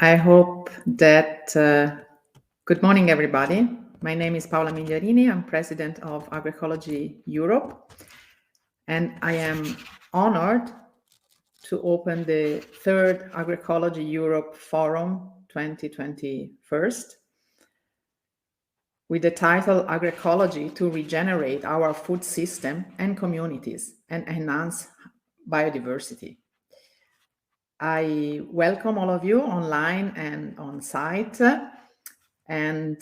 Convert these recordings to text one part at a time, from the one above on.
I hope that, good morning, everybody. My name is Paola Migliorini. I'm president of Agroecology Europe, and I am honored to open the third Agroecology Europe Forum 2021 with the title Agroecology to Regenerate Our Food System and Communities and Enhance Biodiversity. I welcome all of you online and on site. And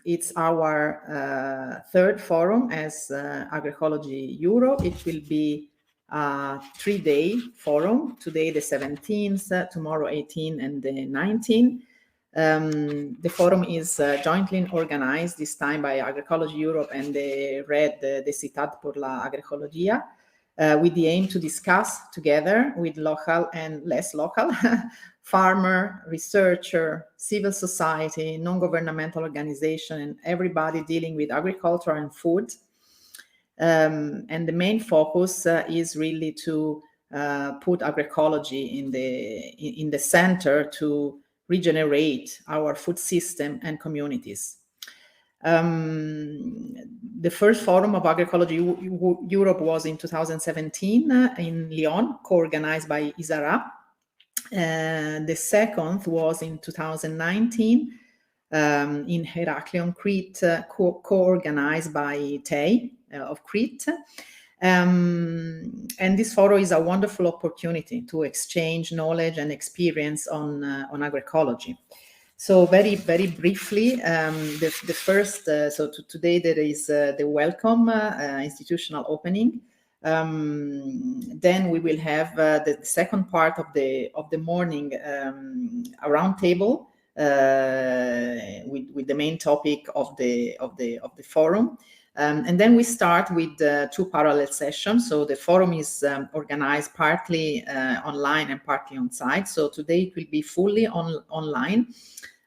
it's our third forum as Agroecology Europe. It will be a 3-day forum, today the 17th, tomorrow 18th and the 19th. The forum is jointly organized this time by Agroecology Europe and the Red de Ciutat por la Agroecología, with the aim to discuss together with local and less local farmer, researcher, civil society, non-governmental organization, and everybody dealing with agriculture and food. And the main focus is really to put agroecology in the center to regenerate our food system and communities. The first forum of Agroecology Europe was in 2017 in Lyon, co-organized by ISARA. The second was in 2019 in Heraklion, Crete, co-organized by TEI of Crete. And this forum is a wonderful opportunity to exchange knowledge and experience on agroecology. So very, very briefly, the first, today there is the welcome institutional opening. Then we will have the second part of the morning, a roundtable with the main topic of the forum. And then we start with two parallel sessions. So the forum is organized partly online and partly on site. So today it will be fully online.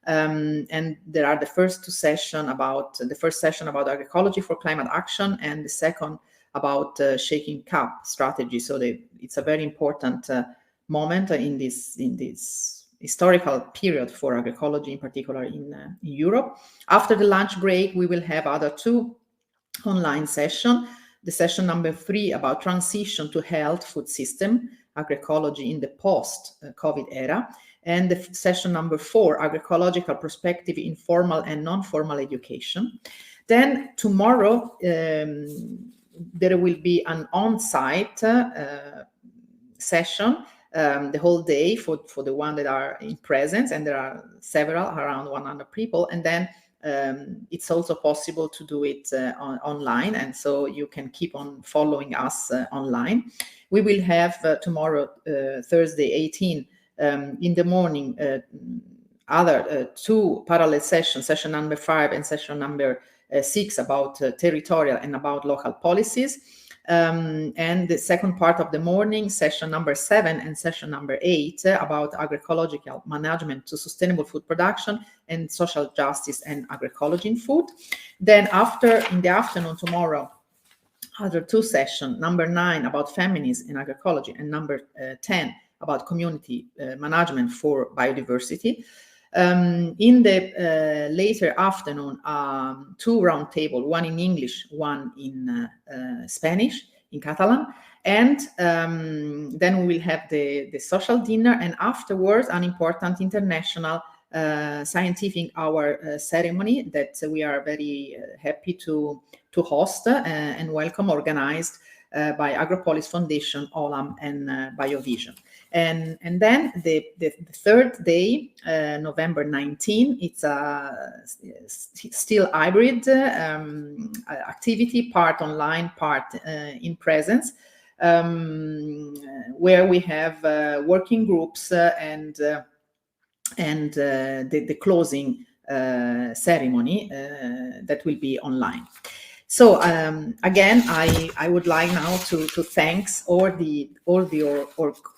And there are the first two sessions about the first session about agroecology for climate action, and the second about shaking cup strategy. So it's a very important moment in this historical period for agroecology, in particular in Europe. After the lunch break, we will have other two online sessions. The session number 3 about transition to health food system, agroecology in the post-COVID era. And the session number 4, agroecological perspective in formal and non-formal education. Then tomorrow, there will be an on-site session the whole day for the one that are in presence, and there are several, around 100 people. And then it's also possible to do it online, and so you can keep on following us online. We will have tomorrow, Thursday 18, in the morning, other two parallel sessions, session number 5 and session number 6 about territorial and about local policies. And the second part of the morning, session number 7 and session number 8 about agroecological management to sustainable food production and social justice and agroecology in food. Then in the afternoon tomorrow, other two sessions, number 9 about feminism in agroecology and number 10 about community management for biodiversity. In the later afternoon, two roundtables, one in English, one in Spanish, in Catalan. And then we will have the social dinner, and afterwards an important international scientific hour ceremony that we are very happy to host and welcome, organized by Agropolis Foundation, Olam, and BioVision. And then the third day, November 19, it's a still hybrid activity, part online, part in presence, where we have working groups and the closing ceremony that will be online. So again, I would like now to thank all the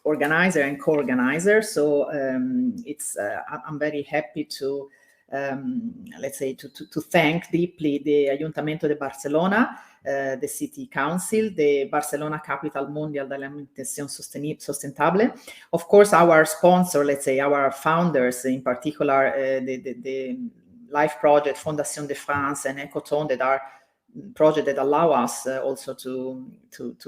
organizer and co-organizers. So I'm very happy to let's say, to thank deeply the Ayuntamiento de Barcelona, the City Council, the Barcelona Capital Mundial de la Alimentación Sustentable. Of course, our sponsor, let's say, our founders, in particular, the Life Project, Fondation de France, and Ecotone, that are projects that allow us also to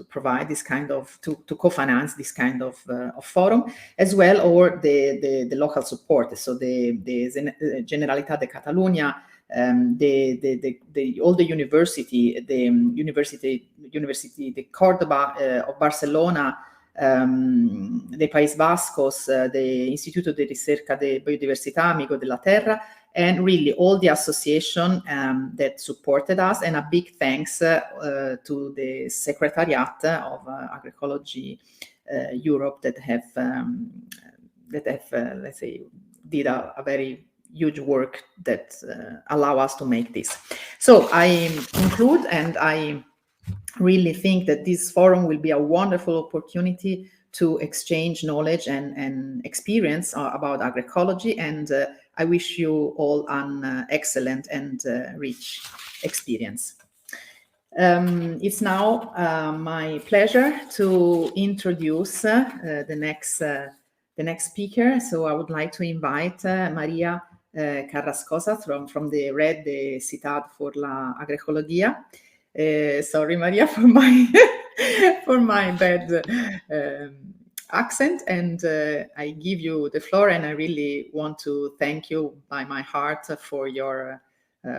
provide this kind of, to co-finance this kind of forum, as well, or the local support. So the Generalitat de Catalunya, all the university, University de Córdoba, of Barcelona, the País Vascos, the Instituto de Ricerca de Biodiversità, Amigo de la Terra, and really all the association that supported us, and a big thanks to the Secretariat of Agroecology Europe that have let's say, did a very huge work that allow us to make this. So I conclude, and I really think that this forum will be a wonderful opportunity to exchange knowledge and experience about agroecology, and I wish you all an excellent and rich experience. It's now my pleasure to introduce the next speaker. So I would like to invite María Carrascosa from the Red de Ciudad por la Agroecología. Sorry, María, for my bad accent, and I give you the floor, and I really want to thank you by my heart for your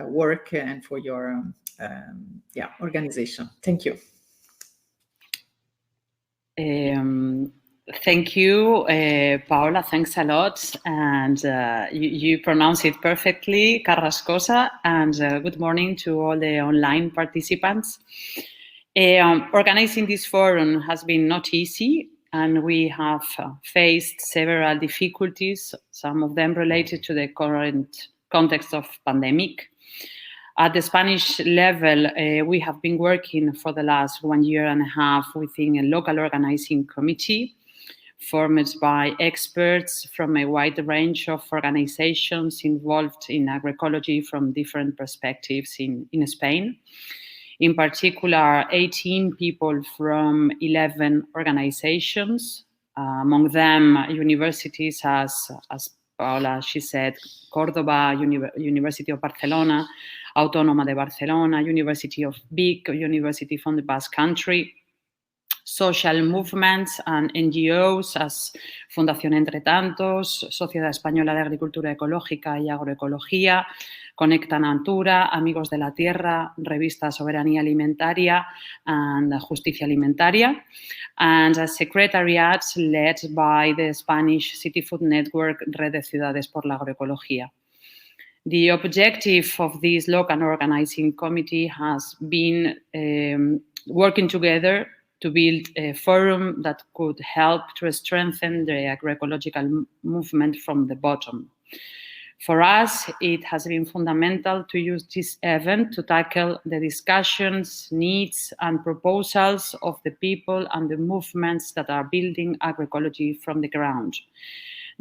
work and for your organization. Thank you. Thank you, Paola. Thanks a lot, and you pronounce it perfectly, Carrascosa. And good morning to all the online participants. Organizing this forum has been not easy, and we have faced several difficulties, some of them related to the current context of pandemic. At the Spanish level, we have been working for the last 1.5 years within a local organizing committee formed by experts from a wide range of organizations involved in agroecology from different perspectives in Spain. In particular, 18 people from 11 organizations, among them universities as Paola, she said, Córdoba, University of Barcelona, Autónoma de Barcelona, University of Vic, University from the Basque Country, social movements and NGOs as Fundación Entre Tantos, Sociedad Española de Agricultura Ecológica y Agroecología, Conecta Natura, Amigos de la Tierra, Revista Soberanía Alimentaria and Justicia Alimentaria, and a secretariat led by the Spanish City Food Network Red de Ciudades por la Agroecología. The objective of this local organizing committee has been working together to build a forum that could help to strengthen the agroecological movement from the bottom. For us, it has been fundamental to use this event to tackle the discussions, needs, and proposals of the people and the movements that are building agroecology from the ground.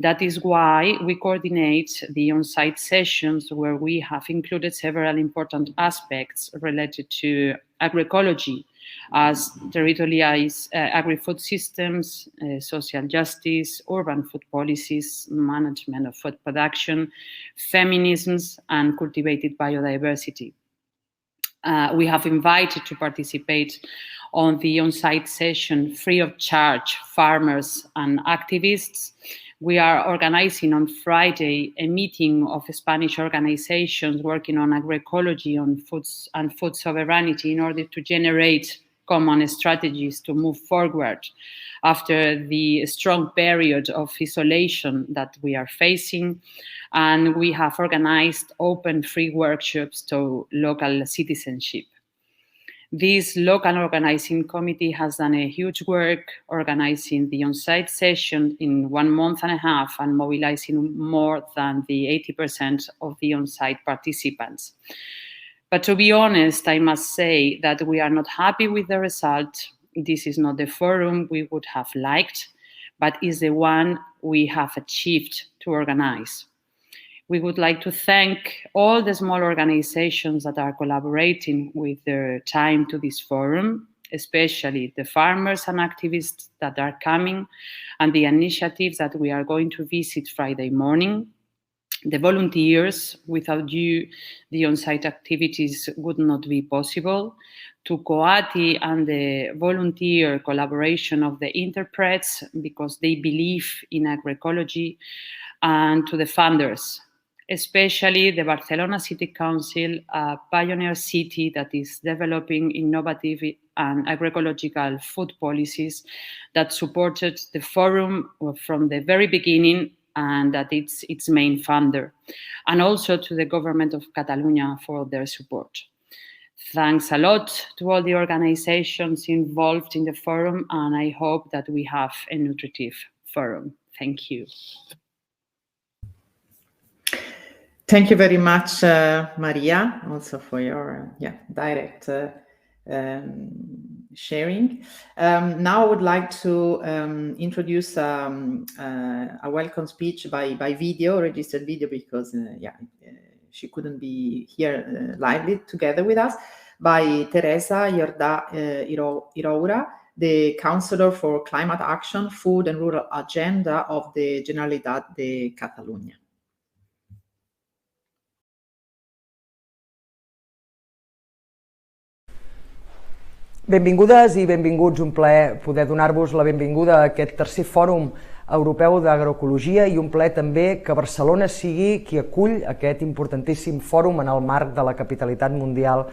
That is why we coordinate the on-site sessions where we have included several important aspects related to agroecology, as territorialized agri-food systems, social justice, urban food policies, management of food production, feminisms, and cultivated biodiversity. We have invited to participate on the on-site session free of charge farmers and activists. We are organizing on Friday a meeting of Spanish organizations working on agroecology, on foods and food sovereignty in order to generate common strategies to move forward after the strong period of isolation that we are facing. And we have organized open free workshops to local citizenship. This local organizing committee has done a huge work organizing the on-site session in 1.5 months and mobilizing more than the 80% of the on-site participants. But to be honest, I must say that we are not happy with the result. This is not the forum we would have liked, but is the one we have achieved to organize. We would like to thank all the small organizations that are collaborating with their time to this forum, especially the farmers and activists that are coming and the initiatives that we are going to visit Friday morning. The volunteers, without you, the on-site activities would not be possible. To Coati and the volunteer collaboration of the interprets, because they believe in agroecology, and to the funders, especially the Barcelona City Council, a pioneer city that is developing innovative and agroecological food policies that supported the forum from the very beginning and that it's its main funder, and also to the government of Catalunya for their support. Thanks a lot to all the organizations involved in the forum, and I hope that we have a nutritive forum. Thank you. Thank you very much, Maria, also for your direct sharing. Now I would like to introduce a welcome speech by video, registered video, because she couldn't be here lively together with us, by Teresa, Jordà, Roura, the Councillor for Climate Action, Food and Rural Agenda of the Generalitat de Catalunya. Benvingudes i benvinguts, un plaer poder donar-vos la benvinguda a aquest tercer Fòrum Europeu d'Agroecologia i un plaer també que Barcelona sigui qui acull aquest importantíssim fòrum en el marc de la capitalitat mundial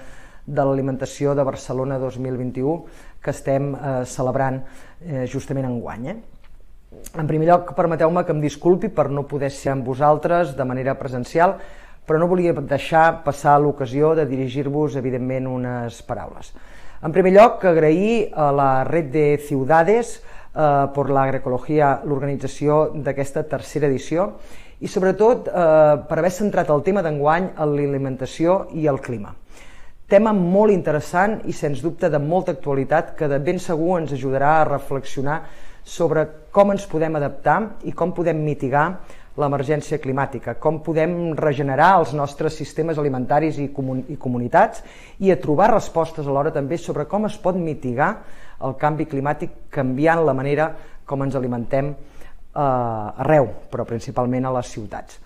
de l'alimentació de Barcelona 2021 que estem celebrant justament enguany. En primer lloc, permeteu-me que em disculpi per no poder ser amb vosaltres de manera presencial, però no volia deixar passar l'ocasió de dirigir-vos, evidentment, unes paraules. En primer lloc, agrair a la Red de Ciudades per l'Agroecología l'organització d'aquesta tercera edició i sobretot per haver centrat el tema d'enguany en l'alimentació i el clima. Tema molt interessant i sens dubte de molta actualitat que de ben segur ens ajudarà a reflexionar sobre com ens podem adaptar i com podem mitigar l'emergència climàtica, com podem regenerar els nostres sistemes alimentaris i comunitats i a trobar respostes alhora també sobre com es pot mitigar el canvi climàtic canviant la manera com ens alimentem arreu, però principalment a les ciutats.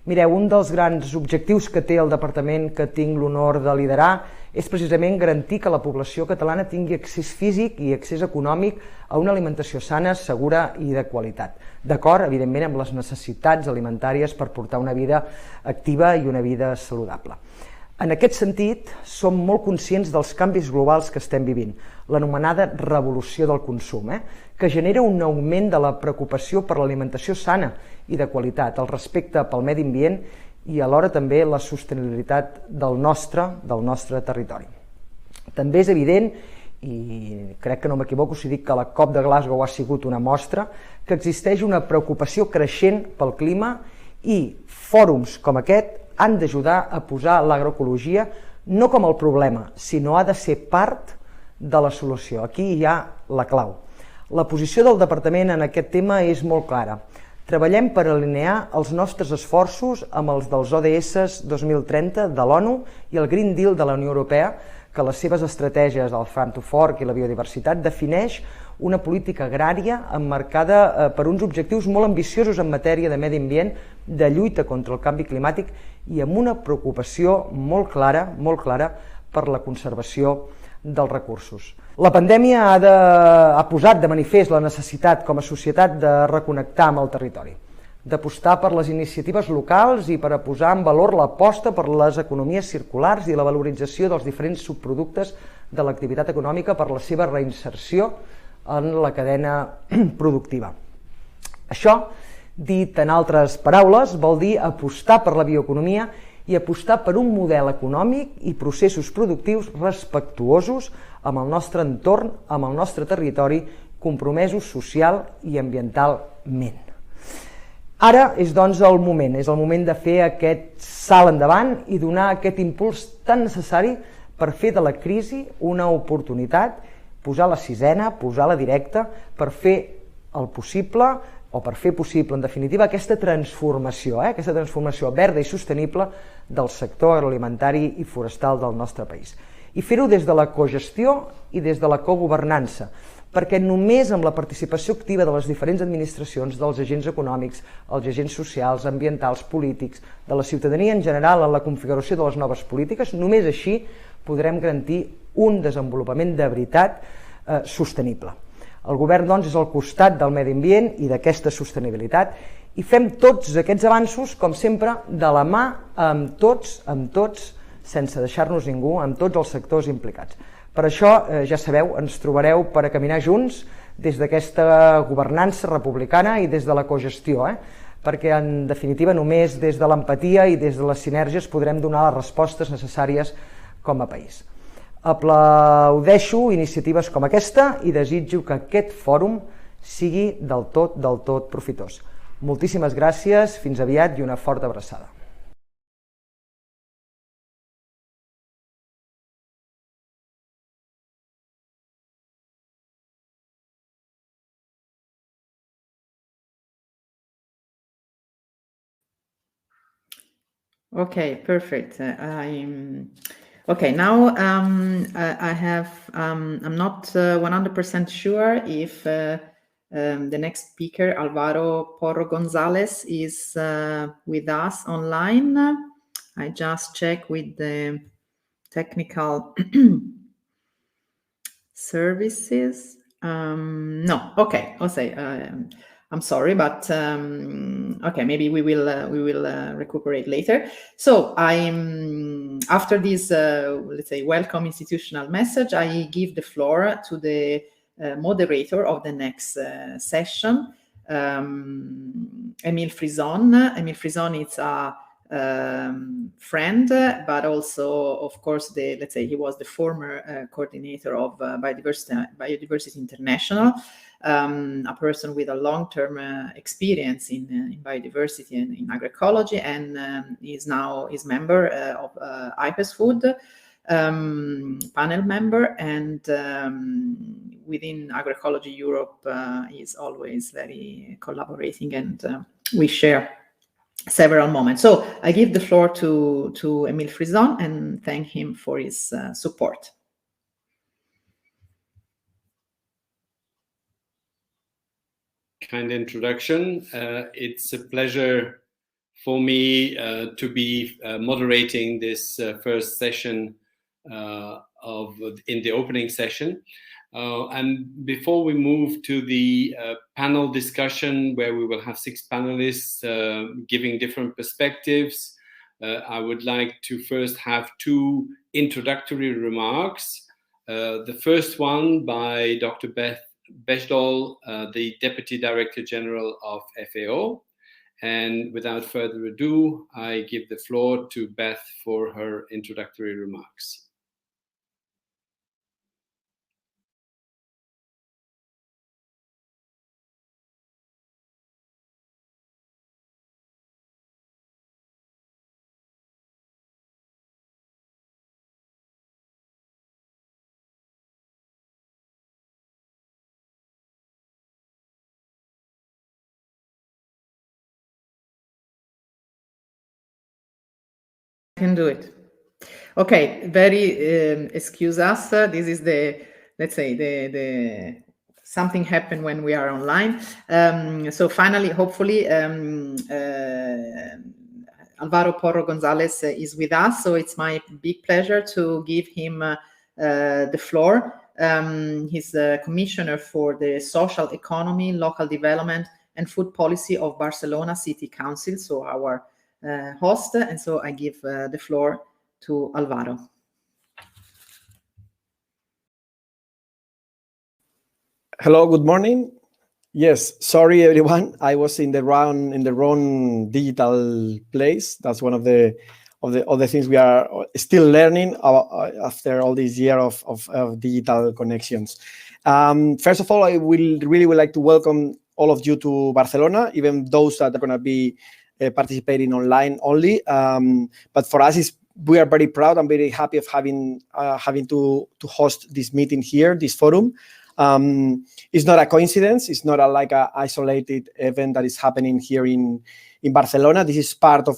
Mireu, un dels grans objectius que té el departament que tinc l'honor de liderar és precisament garantir que la població catalana tingui accés físic i accés econòmic a una alimentació sana, segura i de qualitat, d'acord, evidentment, amb les necessitats alimentàries per portar una vida activa i una vida saludable. En aquest sentit, som molt conscients dels canvis globals que estem vivint, l'anomenada revolució del consum, que genera un augment de la preocupació per l'alimentació sana i de qualitat, el respecte pel medi ambient i alhora també la sostenibilitat del nostre territori. També és evident, i crec que no m'equivoco si dic que la COP de Glasgow ha sigut una mostra, que existeix una preocupació creixent pel clima i fòrums com aquest han d'ajudar a posar l'agroecologia no com el problema, sinó ha de ser part de la solució. Aquí hi ha la clau. La posició del departament en aquest tema és molt clara. Treballem per alinear els nostres esforços amb els dels ODS 2030 de l'ONU i el Green Deal de la Unió Europea, que les seves estratègies del Farm to Fork i la biodiversitat defineix una política agrària emmarcada per uns objectius molt ambiciosos en matèria de medi ambient, de lluita contra el canvi climàtic i amb una preocupació molt clara per la conservació dels recursos. La pandèmia ha posat de manifest la necessitat com a societat de reconnectar amb el territori, d'apostar per les iniciatives locals i per a posar en valor l'aposta per les economies circulars i la valorització dels diferents subproductes de l'activitat econòmica per la seva reinserció en la cadena productiva. Això, dit en altres paraules, vol dir apostar per la bioeconomia i apostar per un model econòmic i processos productius respectuosos amb el nostre entorn, amb el nostre territori, compromesos social i ambientalment. Ara és doncs el moment de fer aquest salt endavant i donar aquest impuls tan necessari per fer de la crisi una oportunitat, posar la sisena, posar la directa, per fer el possible o per fer possible, en definitiva, aquesta transformació verda i sostenible del sector agroalimentari i forestal del nostre país. I fer-ho des de la cogestió i des de la cogovernança, perquè només amb la participació activa de les diferents administracions, dels agents econòmics, els agents socials, ambientals, polítics, de la ciutadania en general en la configuració de les noves polítiques, només així podrem garantir un desenvolupament de veritat sostenible. El govern, doncs, és al costat del medi ambient i d'aquesta sostenibilitat i fem tots aquests avanços, com sempre, de la mà amb tots, sense deixar-nos ningú, amb tots els sectors implicats. Per això, ja sabeu, ens trobareu per a caminar junts des d'aquesta governança republicana i des de la cogestió, perquè, en definitiva, només des de l'empatia i des de les sinergies podrem donar les respostes necessàries com a país. Aplaudeixo iniciatives com aquesta i desitjo que aquest fòrum sigui del tot profitós. Moltíssimes gràcies, fins aviat i una forta abraçada. Okay, perfect. Okay, now I have. I'm not 100% sure if the next speaker, Álvaro Porro González, is with us online. I just check with the technical services. No, okay. I'll say. I'm sorry, but okay, maybe we will recuperate later. So after this, let's say, welcome institutional message, I give the floor to the moderator of the next session, Emile Frison. Emile Frison is a friend, but also, of course, let's say he was the former coordinator of Biodiversity International. A person with a long-term experience in biodiversity and in agroecology, and is member of IPES-Food panel member, and within Agroecology Europe is always very collaborating, and we share several moments. So I give the floor to Emile Frison and thank him for his support. Kind introduction. It's a pleasure for me to be moderating this first session in the opening session. And before we move to the panel discussion, where we will have 6 panelists giving different perspectives, I would like to first have 2 introductory remarks. The first one by Dr. Beth Beshdol, the Deputy Director General of FAO. And without further ado, I give the floor to Beth for her introductory remarks. Can do it. Okay, very excuse us. This is the, let's say, the something happened when we are online. So finally, hopefully, Álvaro Porro González is with us. So it's my big pleasure to give him the floor. He's the Commissioner for the Social Economy, Local Development and Food Policy of Barcelona City Council, so our host, and so I give the floor to Álvaro. Hello, good morning. Yes, sorry everyone, I was in the wrong digital place. That's one of the things we are still learning after all this year of digital connections. First of all, I really would like to welcome all of you to Barcelona, even those that are going to be participating online only. But for us, we are very proud and very happy of having to host this meeting here, this forum. It's not a coincidence. It's not like an isolated event that is happening here in Barcelona. This is part of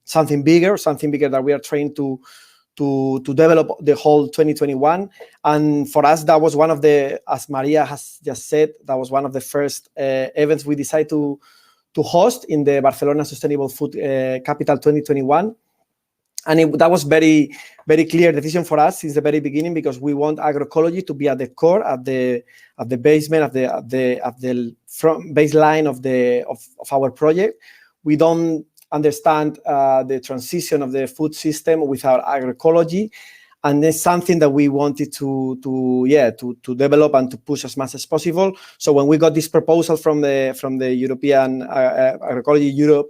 something bigger that we are trying to develop the whole 2021. And for us, that was one of the, as María has just said, that was one of the first events we decided to host in the Barcelona Sustainable Food Capital 2021. And that was very, very clear decision for us since the very beginning, because we want agroecology to be at the core, at the basement, at the front baseline of our project. We don't understand the transition of the food system without agroecology, and it's something that we wanted to develop and to push as much as possible. So when we got this proposal from the European Agroecology Europe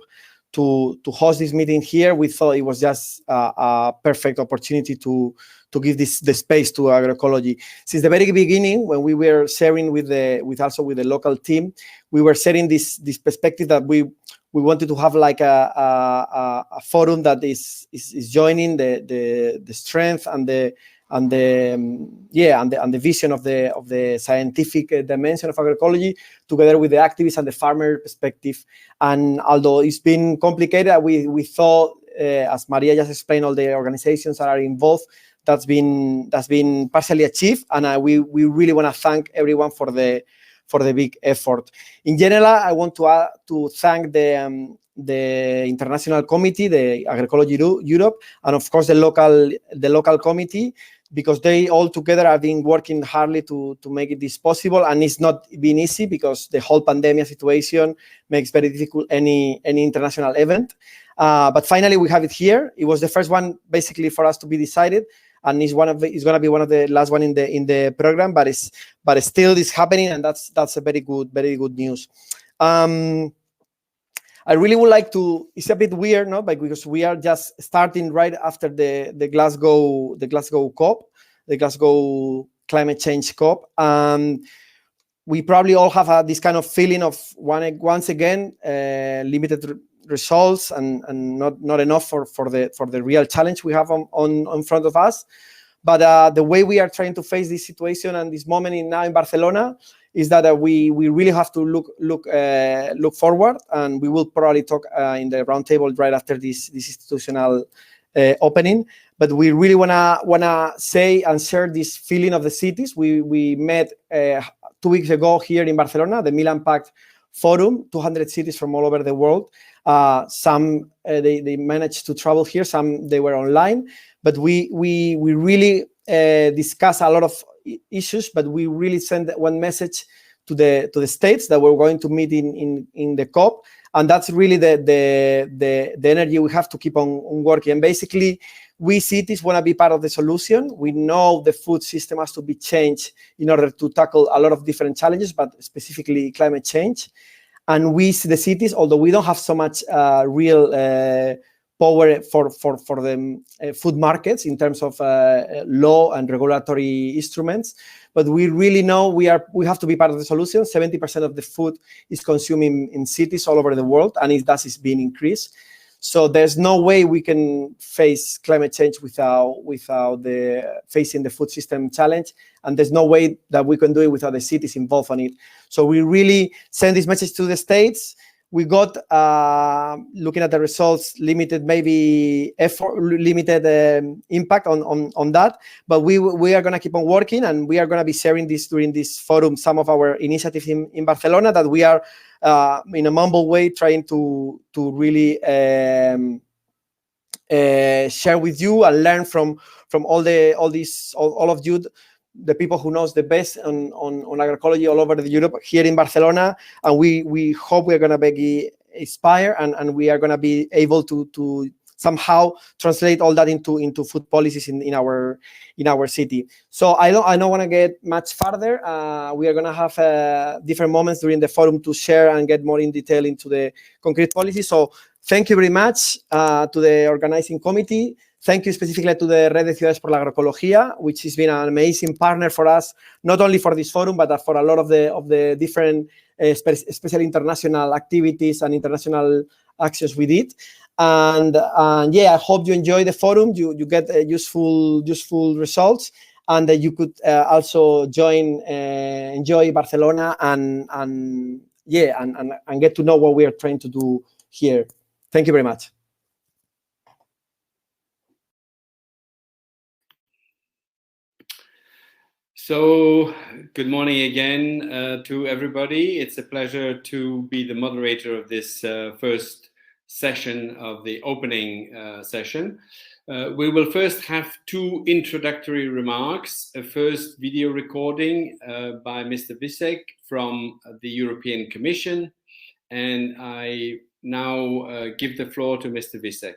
to host this meeting here, we thought it was just a perfect opportunity to give the space to agroecology. Since the very beginning, when we were sharing with the local team, we were setting this perspective that we wanted to have like a forum that is joining the strength and the vision of the scientific dimension of agroecology, together with the activist and the farmer perspective. And although it's been complicated, we thought, as María just explained, all the organizations that are involved, that's been partially achieved, and we really want to thank everyone for the big effort. In general, I want to thank the international committee, the Agroecology Europe, and of course the local committee, because they all together have been working hardly to make this possible, and it's not been easy because the whole pandemic situation makes very difficult any international event. But finally, we have it here. It was the first one basically for us to be decided, and it's going to be one of the last one in the program. But still, it's happening, and that's a very good news. I really would like to. It's a bit weird, no? Because we are just starting right after the Glasgow COP, the Glasgow climate change COP. We probably all have this kind of feeling of once again limited results and not enough for the real challenge we have on front of us. But the way we are trying to face this situation and this moment now in Barcelona is that we really have to look forward, and we will probably talk in the roundtable right after this institutional opening. But we really wanna say and share this feeling of the cities. We met 2 weeks ago here in Barcelona, the Milan Pact Forum, 200 cities from all over the world. Some they managed to travel here, some they were online. But we really discuss a lot of issues, but we really send one message to the states that we're going to meet in the COP, and that's really the energy we have to keep on working. And basically, we cities want to be part of the solution. We know the food system has to be changed in order to tackle a lot of different challenges, but specifically climate change. And we, the cities, although we don't have so much real power for the food markets in terms of law and regulatory instruments, but we really know we have to be part of the solution. 70% of the food is consumed in cities all over the world, and it is being increased. So there's no way we can face climate change without facing the food system challenge, and there's no way that we can do it without the cities involved on it. So we really send this message to the states. We got, looking at the results, limited maybe effort, limited impact on that, but we are going to keep on working, and we are going to be sharing this during this forum, some of our initiatives in Barcelona that we are in a mumble way trying to really share with you and learn from all of you, the people who knows the best on agroecology all over Europe, here in Barcelona. And we hope we are going to be inspired, and we are going to be able to somehow translate all that into food policies in our city. So I don't want to get much further. We are going to have different moments during the forum to share and get more in detail into the concrete policy. So thank you very much to the organizing committee. Thank you specifically to the Red de Ciudades por la Agroecología, which has been an amazing partner for us, not only for this forum, but for a lot of the different, especially international activities and international actions we did. And yeah, I hope you enjoy the forum. You get useful results. and that you could also enjoy Barcelona and get to know what we are trying to do here. Thank you very much. So, good morning again to everybody. It's a pleasure to be the moderator of this first session of the opening session. We will first have two introductory remarks. A first video recording by Mr. Visek from the European Commission. And I now give the floor to Mr. Visek.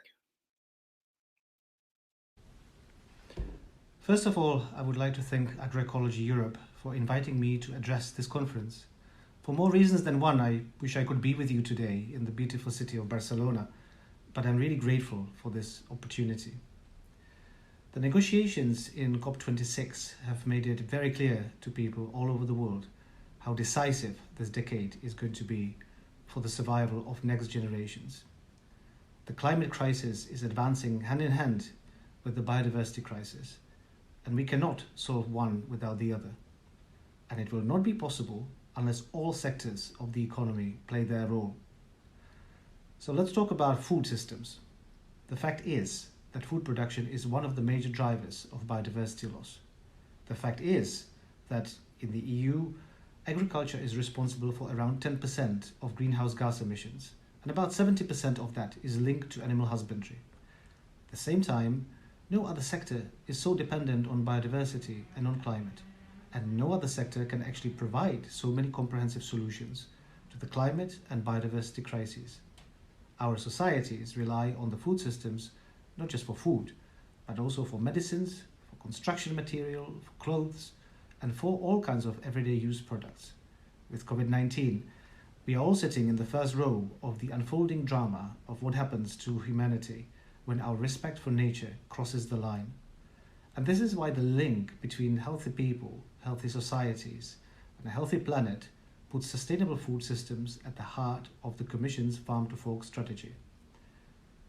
First of all, I would like to thank Agroecology Europe for inviting me to address this conference. For more reasons than one, I wish I could be with you today in the beautiful city of Barcelona, but I'm really grateful for this opportunity. The negotiations in COP26 have made it very clear to people all over the world how decisive this decade is going to be for the survival of next generations. The climate crisis is advancing hand in hand with the biodiversity crisis, and we cannot solve one without the other. And it will not be possible unless all sectors of the economy play their role. So let's talk about food systems. The fact is that food production is one of the major drivers of biodiversity loss. The fact is that in the EU, agriculture is responsible for around 10% of greenhouse gas emissions, and about 70% of that is linked to animal husbandry. At the same time, no other sector is so dependent on biodiversity and on climate, and no other sector can actually provide so many comprehensive solutions to the climate and biodiversity crises. Our societies rely on the food systems not just for food, but also for medicines, for construction material, for clothes, and for all kinds of everyday use products. With COVID-19, we are all sitting in the first row of the unfolding drama of what happens to humanity when our respect for nature crosses the line. And this is why the link between healthy people, healthy societies, and a healthy planet puts sustainable food systems at the heart of the Commission's Farm to Fork strategy.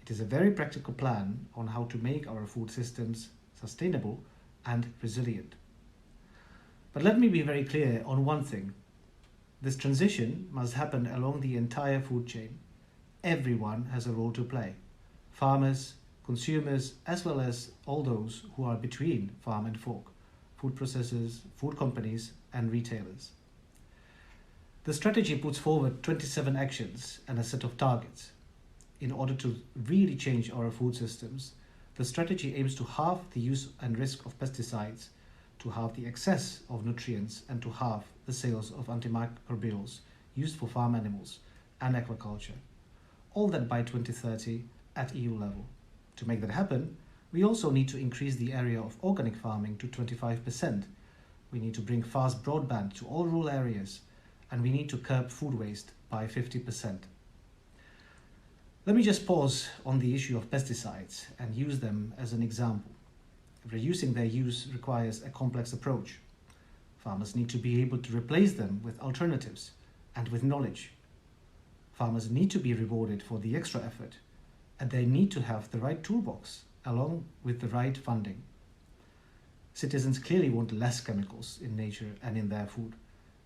It is a very practical plan on how to make our food systems sustainable and resilient. But let me be very clear on one thing. This transition must happen along the entire food chain. Everyone has a role to play. Farmers, consumers, as well as all those who are between farm and fork, food processors, food companies, and retailers. The strategy puts forward 27 actions and a set of targets. In order to really change our food systems, the strategy aims to halve the use and risk of pesticides, to halve the excess of nutrients, and to halve the sales of antimicrobials used for farm animals and aquaculture. All that by 2030 at EU level. To make that happen, we also need to increase the area of organic farming to 25%. We need to bring fast broadband to all rural areas, and we need to curb food waste by 50%. Let me just pause on the issue of pesticides and use them as an example. Reducing their use requires a complex approach. Farmers need to be able to replace them with alternatives and with knowledge. Farmers need to be rewarded for the extra effort, and they need to have the right toolbox along with the right funding. Citizens clearly want less chemicals in nature and in their food,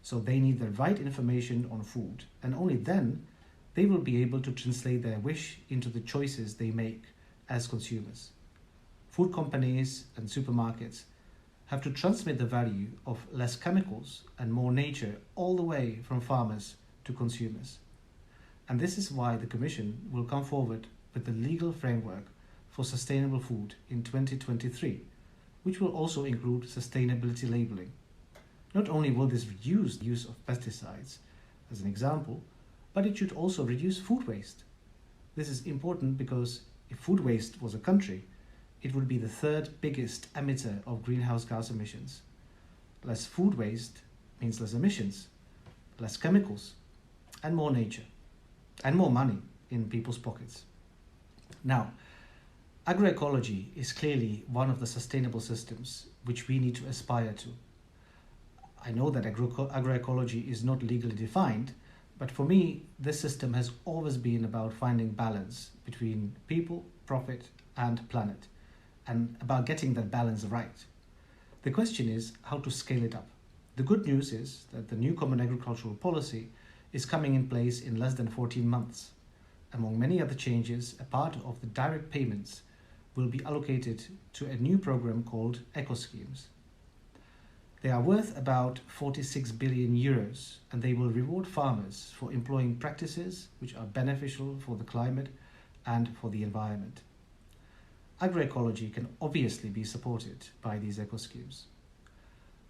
so they need the right information on food, and only then they will be able to translate their wish into the choices they make as consumers. Food companies and supermarkets have to transmit the value of less chemicals and more nature all the way from farmers to consumers. And this is why the Commission will come forward with the legal framework for sustainable food in 2023, which will also include sustainability labeling. Not only will this reduce the use of pesticides, as an example, but it should also reduce food waste. This is important because if food waste was a country, it would be the third biggest emitter of greenhouse gas emissions. Less food waste means less emissions, less chemicals, and more nature, and more money in people's pockets. Now, agroecology is clearly one of the sustainable systems which we need to aspire to. I know that agroecology is not legally defined, but for me, this system has always been about finding balance between people, profit, and planet, and about getting that balance right. The question is how to scale it up. The good news is that the new Common Agricultural Policy is coming in place in less than 14 months. Among many other changes, a part of the direct payments will be allocated to a new program called Eco Schemes. They are worth about 46 billion euros, and they will reward farmers for employing practices which are beneficial for the climate and for the environment. Agroecology can obviously be supported by these eco schemes.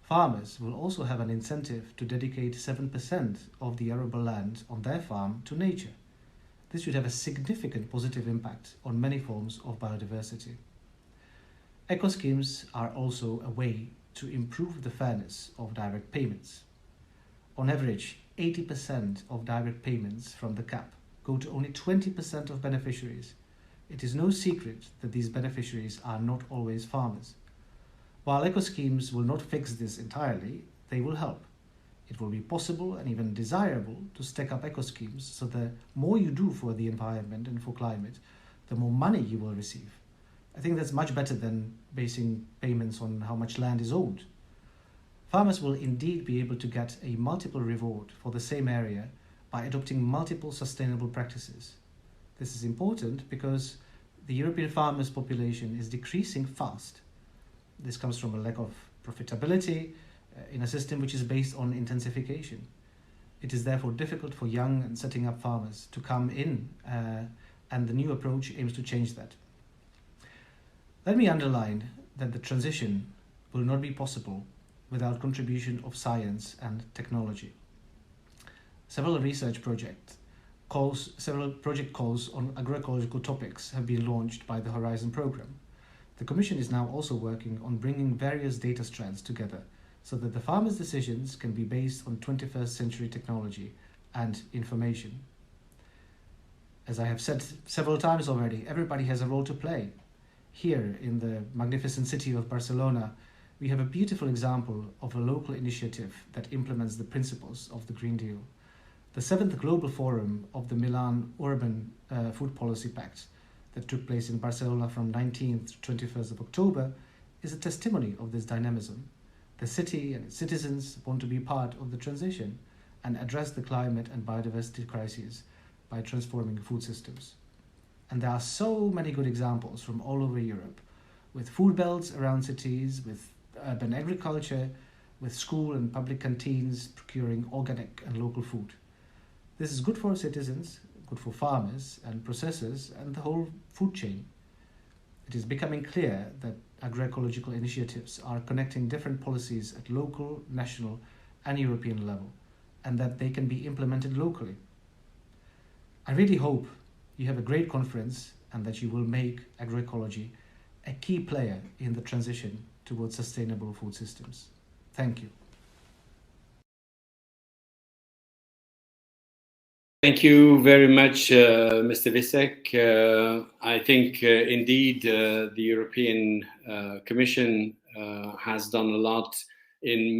Farmers will also have an incentive to dedicate 7% of the arable land on their farm to nature. This should have a significant positive impact on many forms of biodiversity. Eco schemes are also a way to improve the fairness of direct payments. On average, 80% of direct payments from the CAP go to only 20% of beneficiaries. It is no secret that these beneficiaries are not always farmers. While eco schemes will not fix this entirely, they will help. It will be possible and even desirable to stack up eco schemes so the more you do for the environment and for climate, the more money you will receive. I think that's much better than basing payments on how much land is owned. Farmers will indeed be able to get a multiple reward for the same area by adopting multiple sustainable practices. This is important because the European farmers' population is decreasing fast. This comes from a lack of profitability in a system which is based on intensification. It is therefore difficult for young and setting up farmers to come in, and the new approach aims to change that. Let me underline that the transition will not be possible without contribution of science and technology. Several project calls on agroecological topics have been launched by the Horizon program. The Commission is now also working on bringing various data strands together so that the farmers' decisions can be based on 21st century technology and information. As I have said several times already, everybody has a role to play. Here in the magnificent city of Barcelona, we have a beautiful example of a local initiative that implements the principles of the Green Deal. The 7th Global Forum of the Milan Urban Food Policy Pact that took place in Barcelona from 19th to 21st of October is a testimony of this dynamism. The city and its citizens want to be part of the transition and address the climate and biodiversity crises by transforming food systems. And there are so many good examples from all over Europe, with food belts around cities, with urban agriculture, with school and public canteens procuring organic and local food. This is good for citizens, good for farmers and processors and the whole food chain. It is becoming clear that agroecological initiatives are connecting different policies at local, national and European level, and that they can be implemented locally. I really hope you have a great conference and that you will make agroecology a key player in the transition towards sustainable food systems. Thank you. Thank you very much, Mr. Visek. I think indeed the European Commission has done a lot in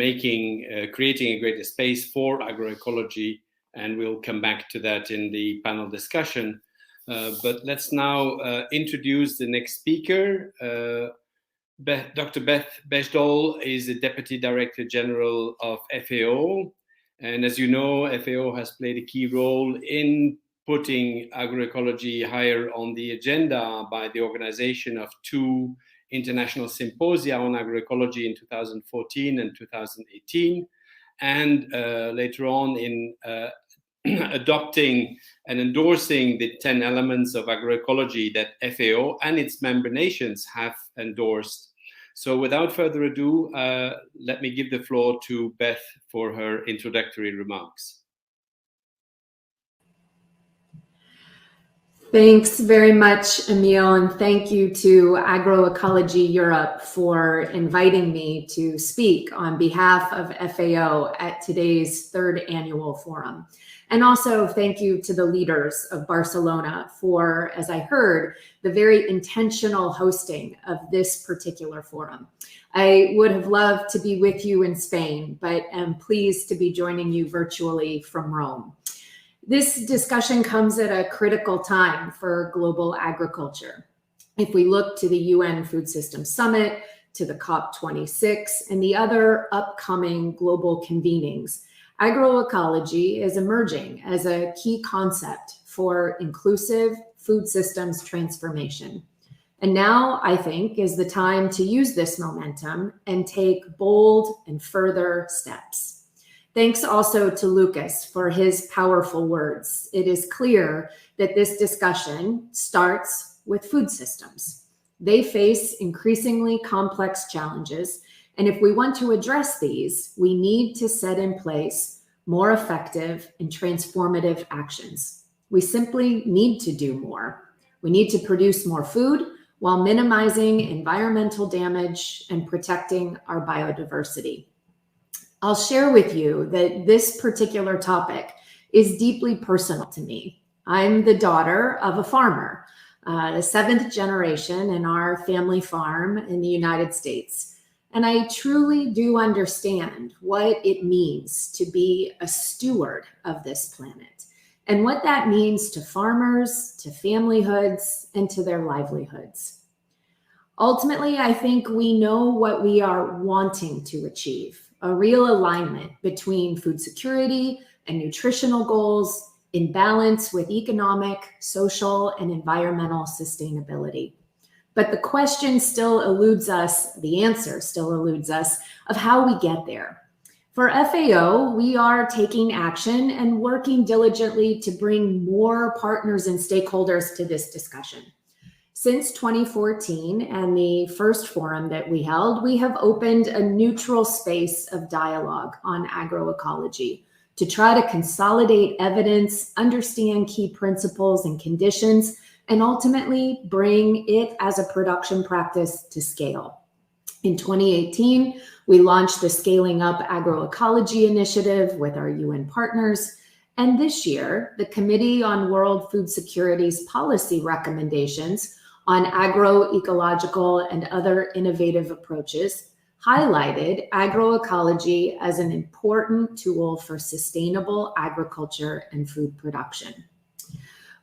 creating a greater space for agroecology, and we'll come back to that in the panel discussion. But let's now introduce the next speaker. Dr. Beth Besdol is the Deputy Director General of FAO. And as you know, FAO has played a key role in putting agroecology higher on the agenda by the organization of 2 international symposia on agroecology in 2014 and 2018. And later on in adopting and endorsing the 10 elements of agroecology that FAO and its member nations have endorsed. So without further ado, let me give the floor to Beth for her introductory remarks. Thanks very much, Emile, and thank you to Agroecology Europe for inviting me to speak on behalf of FAO at today's 3rd annual forum. And also thank you to the leaders of Barcelona for, as I heard, the very intentional hosting of this particular forum. I would have loved to be with you in Spain, but am pleased to be joining you virtually from Rome. This discussion comes at a critical time for global agriculture. If we look to the UN Food Systems Summit, to the COP26 and the other upcoming global convenings, agroecology is emerging as a key concept for inclusive food systems transformation. And now, I think, is the time to use this momentum and take bold and further steps. Thanks also to Lukas for his powerful words. It is clear that this discussion starts with food systems. They face increasingly complex challenges, and if we want to address these, we need to set in place more effective and transformative actions. We simply need to do more. We need to produce more food while minimizing environmental damage and protecting our biodiversity. I'll share with you that this particular topic is deeply personal to me. I'm the daughter of a farmer, the 7th generation in our family farm in the United States. And I truly do understand what it means to be a steward of this planet and what that means to farmers, to familyhoods, and to their livelihoods. Ultimately, I think we know what we are wanting to achieve, a real alignment between food security and nutritional goals in balance with economic, social, and environmental sustainability. But the question still eludes us, the answer still eludes us, of how we get there. For FAO, we are taking action and working diligently to bring more partners and stakeholders to this discussion. Since 2014 and the first forum that we held, we have opened a neutral space of dialogue on agroecology to try to consolidate evidence, understand key principles and conditions, and ultimately bring it as a production practice to scale. In 2018, we launched the Scaling Up Agroecology Initiative with our UN partners. And this year, the Committee on World Food Security's policy recommendations on agroecological and other innovative approaches highlighted agroecology as an important tool for sustainable agriculture and food production.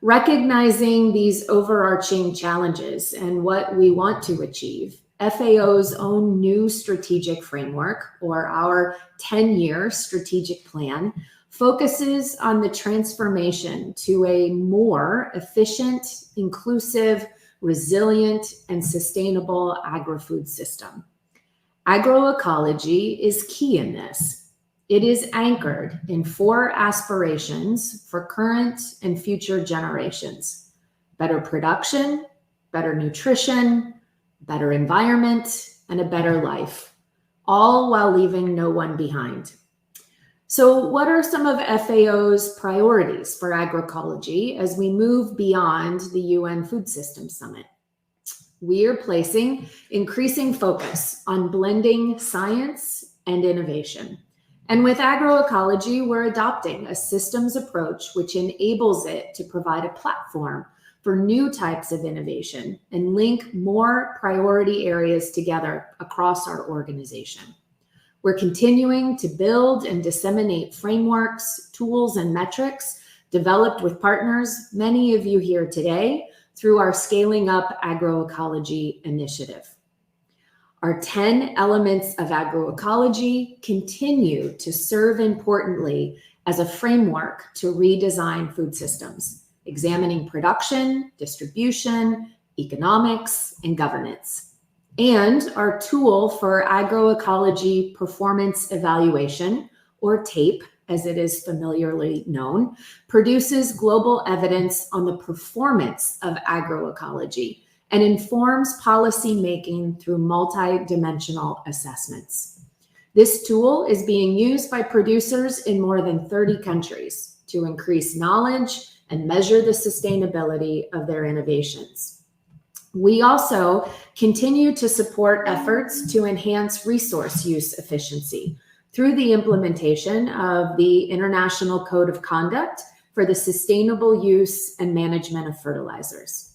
Recognizing these overarching challenges and what we want to achieve, FAO's own new strategic framework, or our 10-year strategic plan, focuses on the transformation to a more efficient, inclusive, resilient, and sustainable agri-food system. Agroecology is key in this. It is anchored in 4 aspirations for current and future generations: better production, better nutrition, better environment, and a better life, all while leaving no one behind. So what are some of FAO's priorities for agroecology as we move beyond the UN Food Systems Summit? We are placing increasing focus on blending science and innovation. And with agroecology, we're adopting a systems approach which enables it to provide a platform for new types of innovation and link more priority areas together across our organization. We're continuing to build and disseminate frameworks, tools, and metrics developed with partners, many of you here today, through our Scaling Up Agroecology initiative. Our 10 elements of agroecology continue to serve importantly as a framework to redesign food systems, examining production, distribution, economics, and governance. And our tool for agroecology performance evaluation, or TAPE, as it is familiarly known, produces global evidence on the performance of agroecology and informs policy making through multi-dimensional assessments. This tool is being used by producers in more than 30 countries to increase knowledge and measure the sustainability of their innovations. We also continue to support efforts to enhance resource use efficiency through the implementation of the International Code of Conduct for the Sustainable Use and Management of Fertilizers.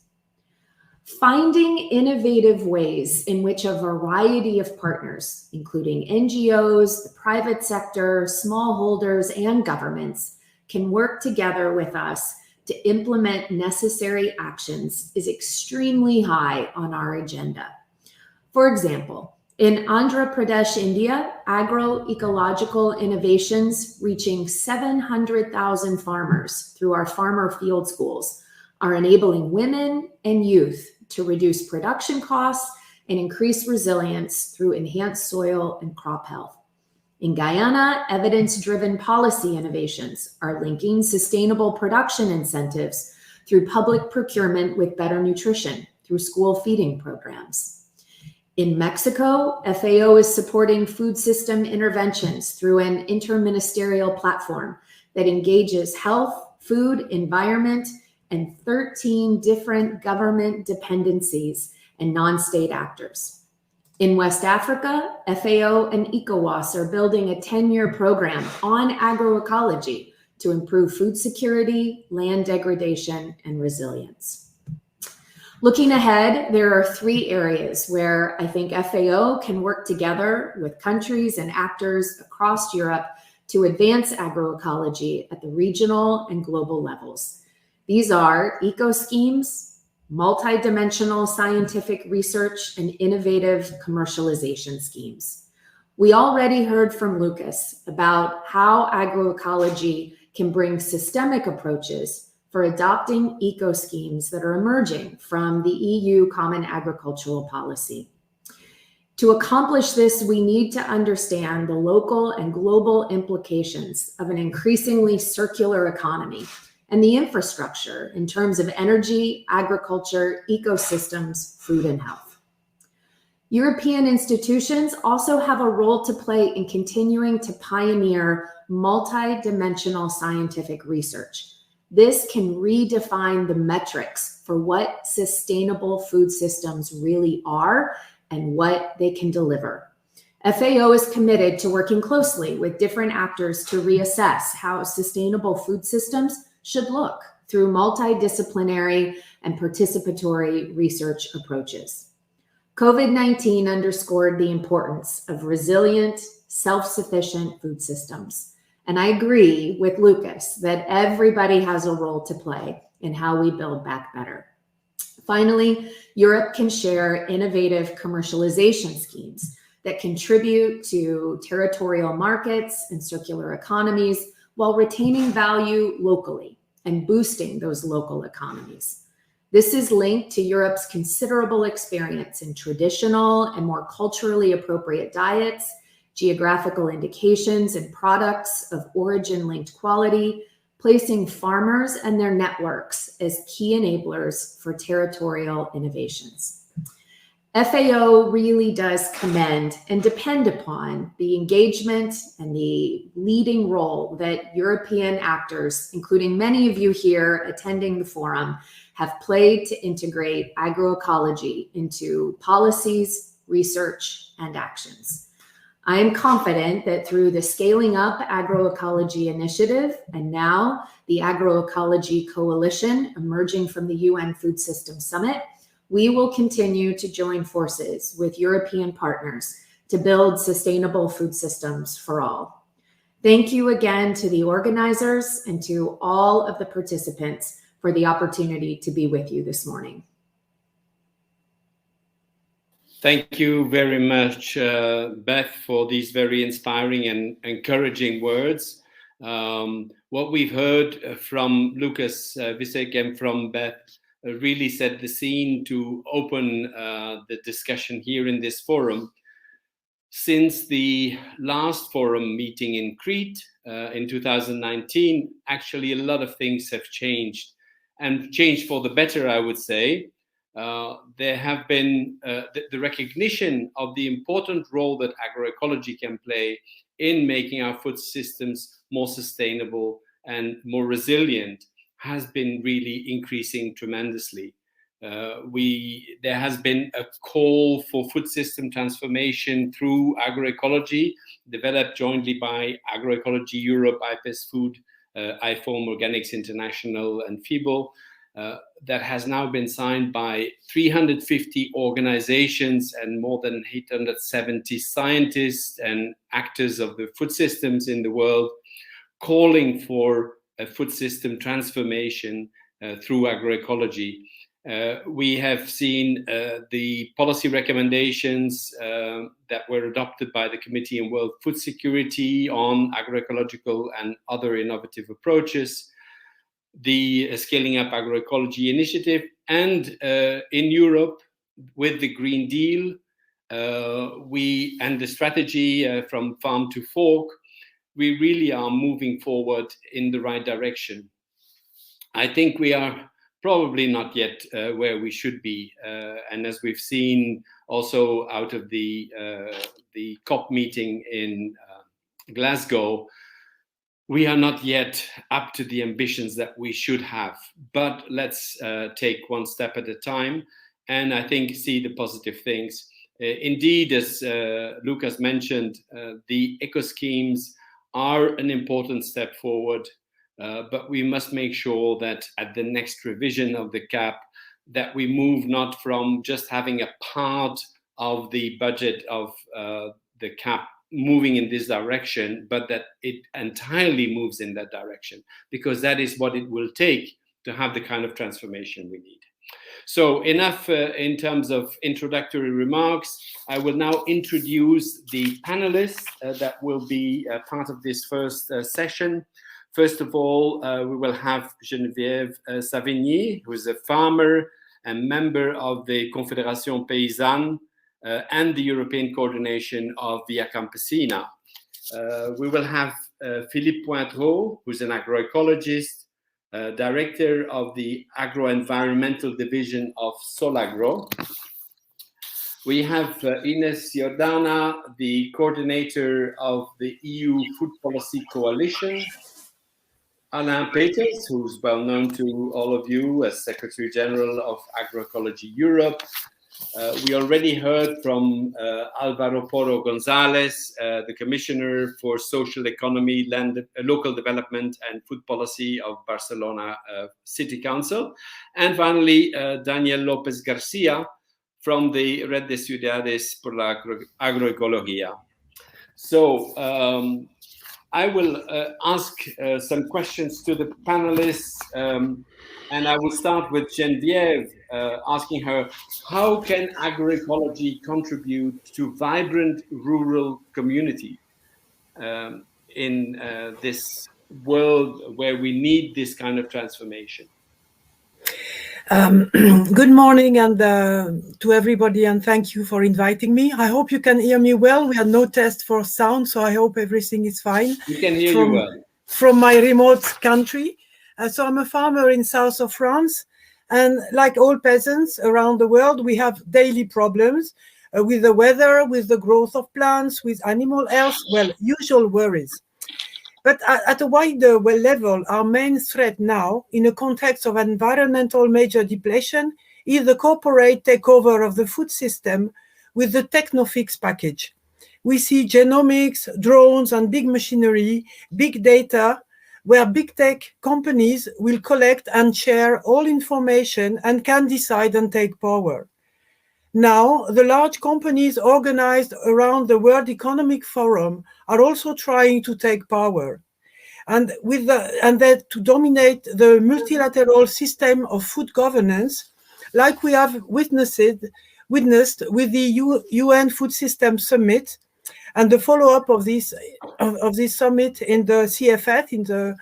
Finding innovative ways in which a variety of partners, including NGOs, the private sector, smallholders, and governments, can work together with us to implement necessary actions is extremely high on our agenda. For example, In Andhra Pradesh, India, agroecological innovations reaching 700,000 farmers through our farmer field schools are enabling women and youth to reduce production costs and increase resilience through enhanced soil and crop health. In Guyana, evidence-driven policy innovations are linking sustainable production incentives through public procurement with better nutrition through school feeding programs. In Mexico, FAO is supporting food system interventions through an interministerial platform that engages health, food, environment, and 13 different government dependencies and non-state actors. In West Africa, FAO and ECOWAS are building a 10-year program on agroecology to improve food security, land degradation, and resilience. Looking ahead, there are 3 areas where I think FAO can work together with countries and actors across Europe to advance agroecology at the regional and global levels. These are eco-schemes, multidimensional scientific research, and innovative commercialization schemes. We already heard from Lukas about how agroecology can bring systemic approaches for adopting eco-schemes that are emerging from the EU Common Agricultural Policy. To accomplish this, we need to understand the local and global implications of an increasingly circular economy and the infrastructure in terms of energy, agriculture, ecosystems, food, and health. European institutions also have a role to play in continuing to pioneer multi-dimensional scientific research. This can redefine the metrics for what sustainable food systems really are and what they can deliver. FAO is committed to working closely with different actors to reassess how sustainable food systems should look through multidisciplinary and participatory research approaches. COVID-19 underscored the importance of resilient, self-sufficient food systems. And I agree with Lukas that everybody has a role to play in how we build back better. Finally, Europe can share innovative commercialization schemes that contribute to territorial markets and circular economies while retaining value locally and boosting those local economies. This is linked to Europe's considerable experience in traditional and more culturally appropriate diets, geographical indications, and products of origin-linked quality, placing farmers and their networks as key enablers for territorial innovations. FAO really does commend and depend upon the engagement and the leading role that European actors, including many of you here attending the forum, have played to integrate agroecology into policies, research, and actions. I am confident that through the Scaling Up Agroecology Initiative and now the Agroecology Coalition emerging from the UN Food Systems Summit, we will continue to join forces with European partners to build sustainable food systems for all. Thank you again to the organizers and to all of the participants for the opportunity to be with you this morning. Thank you very much, Beth, for these very inspiring and encouraging words. What we've heard from Lukas, Visek, and from Beth really set the scene to open the discussion here in this forum. Since the last forum meeting in Crete in 2019, actually a lot of things have changed, and changed for the better, I would say. There have been the recognition of the important role that agroecology can play in making our food systems more sustainable and more resilient has been really increasing tremendously. There has been a call for food system transformation through agroecology, developed jointly by Agroecology Europe, IPES-Food, IFORM Organics International, and FIBO. That has now been signed by 350 organizations and more than 870 scientists and actors of the food systems in the world, calling for a food system transformation through agroecology. We have seen the policy recommendations that were adopted by the Committee on World Food Security on agroecological and other innovative approaches, the Scaling Up Agroecology Initiative, and in Europe, with the Green Deal, and the strategy from farm to fork, we really are moving forward in the right direction. I think we are probably not yet where we should be, and as we've seen also out of the COP meeting in Glasgow, we are not yet up to the ambitions that we should have. But let's take one step at a time, and I think see the positive things. Indeed, as Lukas mentioned, the eco schemes are an important step forward, but we must make sure that at the next revision of the CAP, that we move not from just having a part of the budget of the CAP moving in this direction, but that it entirely moves in that direction, because that is what it will take to have the kind of transformation we need. So enough in terms of introductory remarks. I will now introduce the panelists that will be part of this first session. First of all, we will have Geneviève Savigny, who is a farmer and member of the Confédération Paysanne and the European coordination of Via Campesina. We will have Philippe Pointreau, who's an agroecologist, director of the Agro-Environmental Division of Solagro. We have Ines Jordà, the coordinator of the EU Food Policy Coalition. Alain Peters, who's well known to all of you as Secretary General of Agroecology Europe. We already heard from Álvaro Porro González, the Commissioner for Social Economy, Land, Local Development and Food Policy of Barcelona City Council. And finally, Daniel López García from the Red de Ciudades por la Agroecología. So I will ask some questions to the panelists, and I will start with Geneviève, asking her, how can agroecology contribute to vibrant rural community in this world where we need this kind of transformation? Good morning and to everybody, and thank you for inviting me. I hope you can hear me well. We had no test for sound, so I hope everything is fine. We can hear you well. From my remote country. So I'm a farmer in south of France, and like all peasants around the world, we have daily problems with the weather, with the growth of plants, with animal health, well, usual worries. But at a wider level, our main threat now, in a context of environmental major depletion, is the corporate takeover of the food system with the techno-fix package. We see genomics, drones, and big machinery, big data, where big tech companies will collect and share all information and can decide and take power. Now, the large companies organized around the World Economic Forum are also trying to take power, and that to dominate the multilateral system of food governance, like we have witnessed with the UN Food System Summit, and the follow-up of this summit in the CFF, in the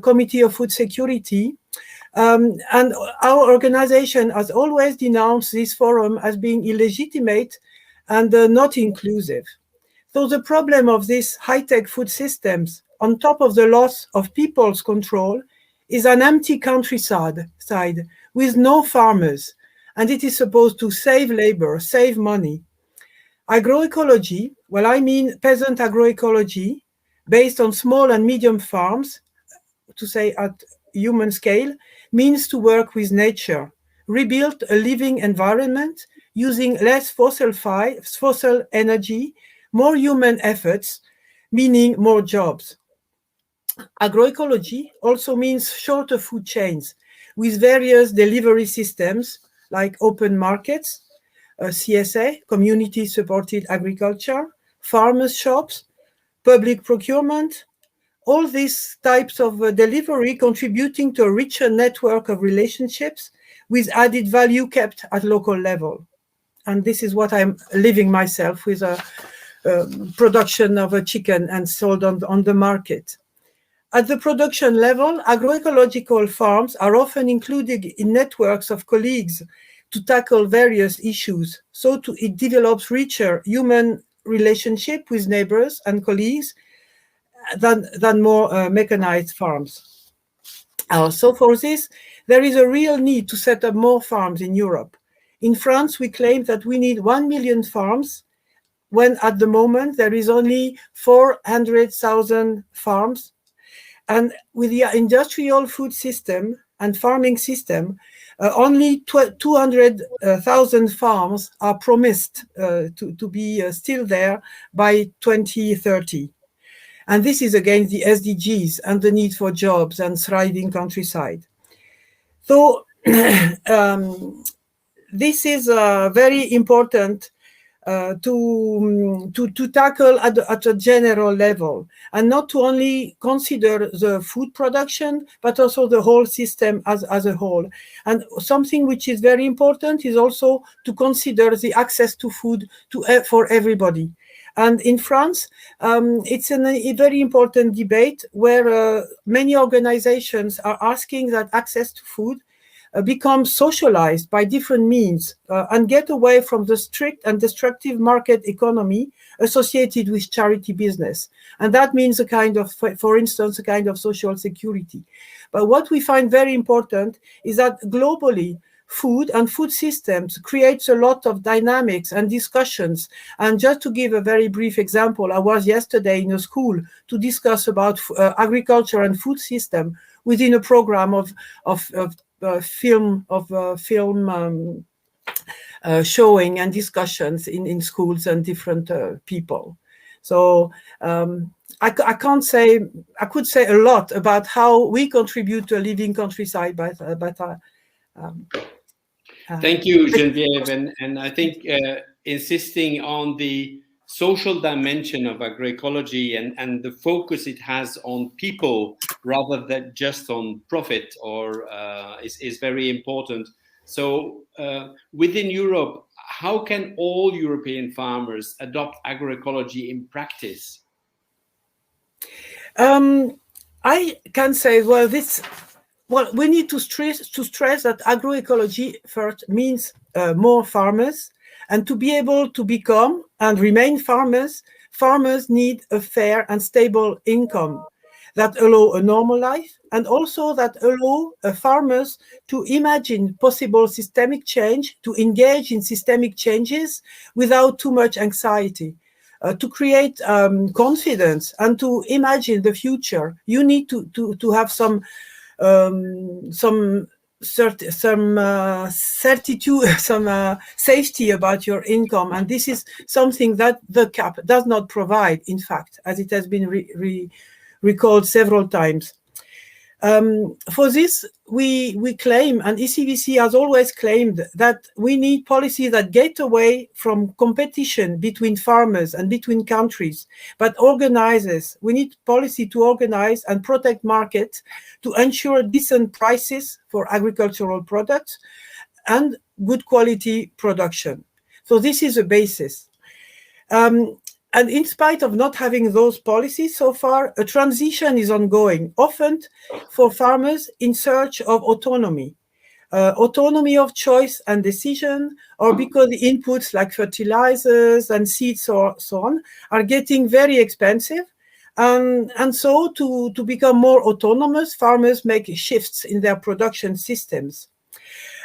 Committee of Food Security. And our organization has always denounced this forum as being illegitimate and not inclusive. So the problem of these high-tech food systems, on top of the loss of people's control, is an empty countryside with no farmers, and it is supposed to save labor, save money. Agroecology, well, I mean peasant agroecology, based on small and medium farms, to say at human scale, means to work with nature, rebuild a living environment using less fossil energy, more human efforts, meaning more jobs. Agroecology also means shorter food chains with various delivery systems like open markets, CSA, community-supported agriculture, farmers' shops, public procurement, all these types of delivery contributing to a richer network of relationships with added value kept at local level. And this is what I'm living myself with a production of a chicken and sold on the market. At the production level, agroecological farms are often included in networks of colleagues to tackle various issues. So it develops richer human relationship with neighbors and colleagues than more mechanized farms. So for this, there is a real need to set up more farms in Europe. In France, we claim that we need 1 million farms, when at the moment there is only 400,000 farms. And with the industrial food system and farming system, only 200,000 farms are promised to be still there by 2030. And this is against the SDGs and the need for jobs and thriving countryside. So this is very important to tackle at a general level, and not to only consider the food production, but also the whole system as a whole. And something which is very important is also to consider the access to food for everybody. And in France, it's a very important debate where many organizations are asking that access to food become socialized by different means and get away from the strict and destructive market economy associated with charity business. And that means a kind of, for instance, a kind of social security. But what we find very important is that globally, food and food systems creates a lot of dynamics and discussions. And just to give a very brief example, I was yesterday in a school to discuss about agriculture and food system within a program of film showing and discussions in schools and different people. So I could say a lot about how we contribute to a living countryside, thank you, Genevieve, and I think insisting on the social dimension of agroecology and the focus it has on people rather than just on profit is very important. So within Europe, how can all European farmers adopt agroecology in practice? I can say, we need to stress that agroecology first means more farmers, and to be able to become and remain farmers need a fair and stable income that allow a normal life, and also that allow farmers to imagine possible systemic change, to engage in systemic changes without too much anxiety. To create confidence and to imagine the future, you need to have some certitude, some safety about your income, and this is something that the CAP does not provide, in fact, as it has been recalled several times. For this, we claim, and ECVC has always claimed, that we need policies that get away from competition between farmers and between countries, but we need policy to organize and protect markets to ensure decent prices for agricultural products and good quality production. So this is a basis. And in spite of not having those policies so far, a transition is ongoing, often for farmers in search of autonomy of choice and decision, or because the inputs like fertilizers and seeds or so on are getting very expensive. And so to become more autonomous, farmers make shifts in their production systems.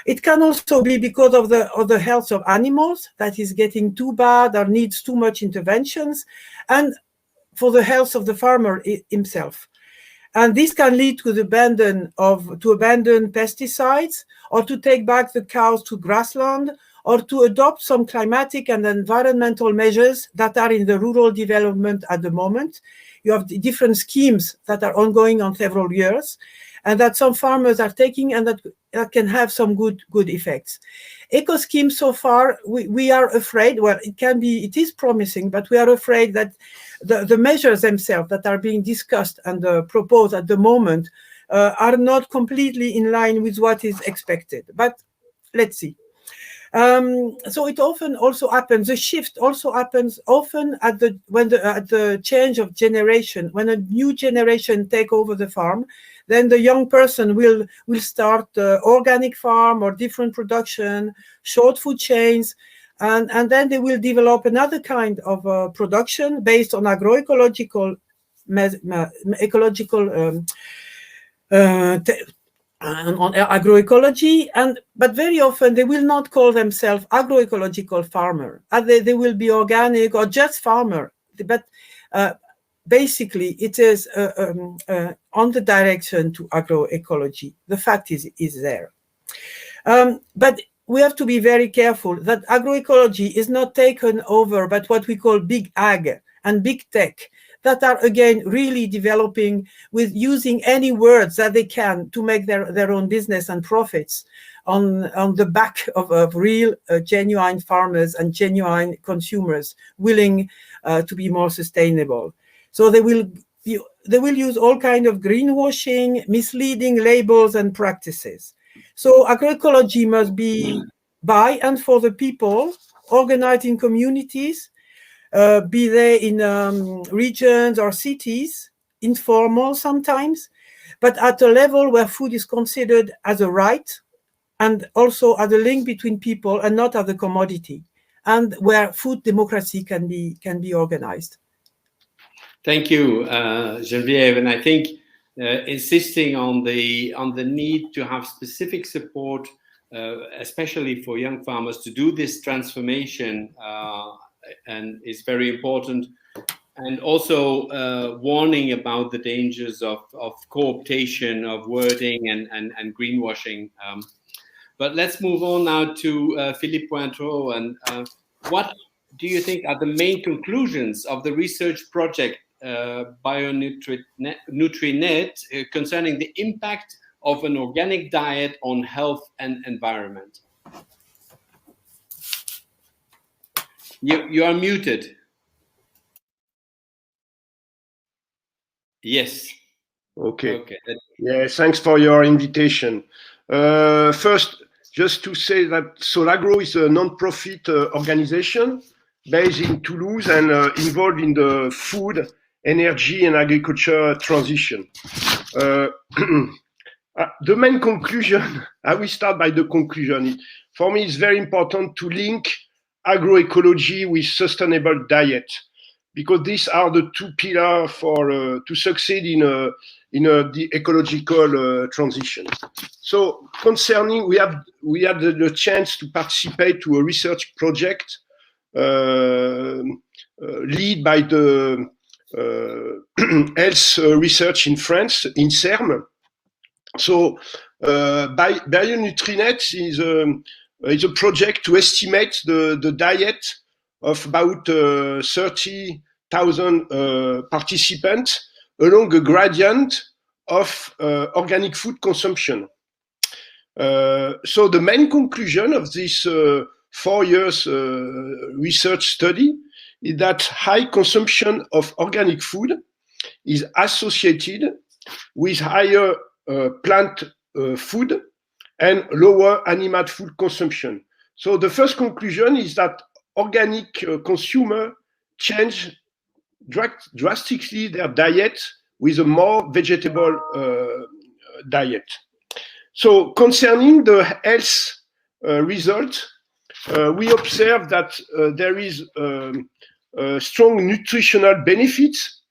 It can also be because of the health of animals that is getting too bad or needs too much interventions, and for the health of the farmer himself. And this can lead to abandon pesticides, or to take back the cows to grassland, or to adopt some climatic and environmental measures that are in the rural development at the moment. You have different schemes that are ongoing on several years, and that some farmers are taking, and that can have some good effects. Eco schemes so far, we are afraid, it is promising, but we are afraid that the measures themselves that are being discussed and proposed at the moment are not completely in line with what is expected. But let's see. So it often also happens. The shift also happens often at the change of generation. When a new generation take over the farm, then the young person will start organic farm or different production, short food chains, and then they will develop another kind of production based on agroecological on agroecology, but very often they will not call themselves agroecological farmer. They will be organic or just farmer, but basically it is on the direction to agroecology. The fact is there. But we have to be very careful that agroecology is not taken over by what we call big ag and big tech, that are again really developing with using any words that they can to make their own business and profits on the back of real genuine farmers and genuine consumers willing to be more sustainable. So they will use all kind of greenwashing, misleading labels and practices. So agroecology must be by and for the people, organized in communities, be they in regions or cities, informal sometimes, but at a level where food is considered as a right and also as a link between people and not as a commodity, and where food democracy can be organized. Thank you, Geneviève. And I think insisting on the need to have specific support, especially for young farmers, to do this transformation and is very important, and also warning about the dangers of co-optation of wording and greenwashing. But let's move on now to Philippe Pointreau. And what do you think are the main conclusions of the research project BioNutriNet concerning the impact of an organic diet on health and environment? You are muted. Yes. Okay. Yeah, thanks for your invitation. First, just to say that Solagro is a non-profit organization based in Toulouse and involved in the food, energy and agriculture transition. The main conclusion, I will start by the conclusion. For me, it's very important to link agroecology with sustainable diet, because these are the two pillars for to succeed in the ecological transition. So concerning, we had the chance to participate to a research project led by the health research in France, in CERM. So BioNutriNet is a project to estimate the diet of about 30,000 participants along a gradient of organic food consumption. So the main conclusion of this 4 years research study is that high consumption of organic food is associated with higher plant food and lower animal food consumption. So the first conclusion is that organic consumer change drastically their diet with a more vegetable diet. So concerning the health result, we observe that there is strong nutritional benefits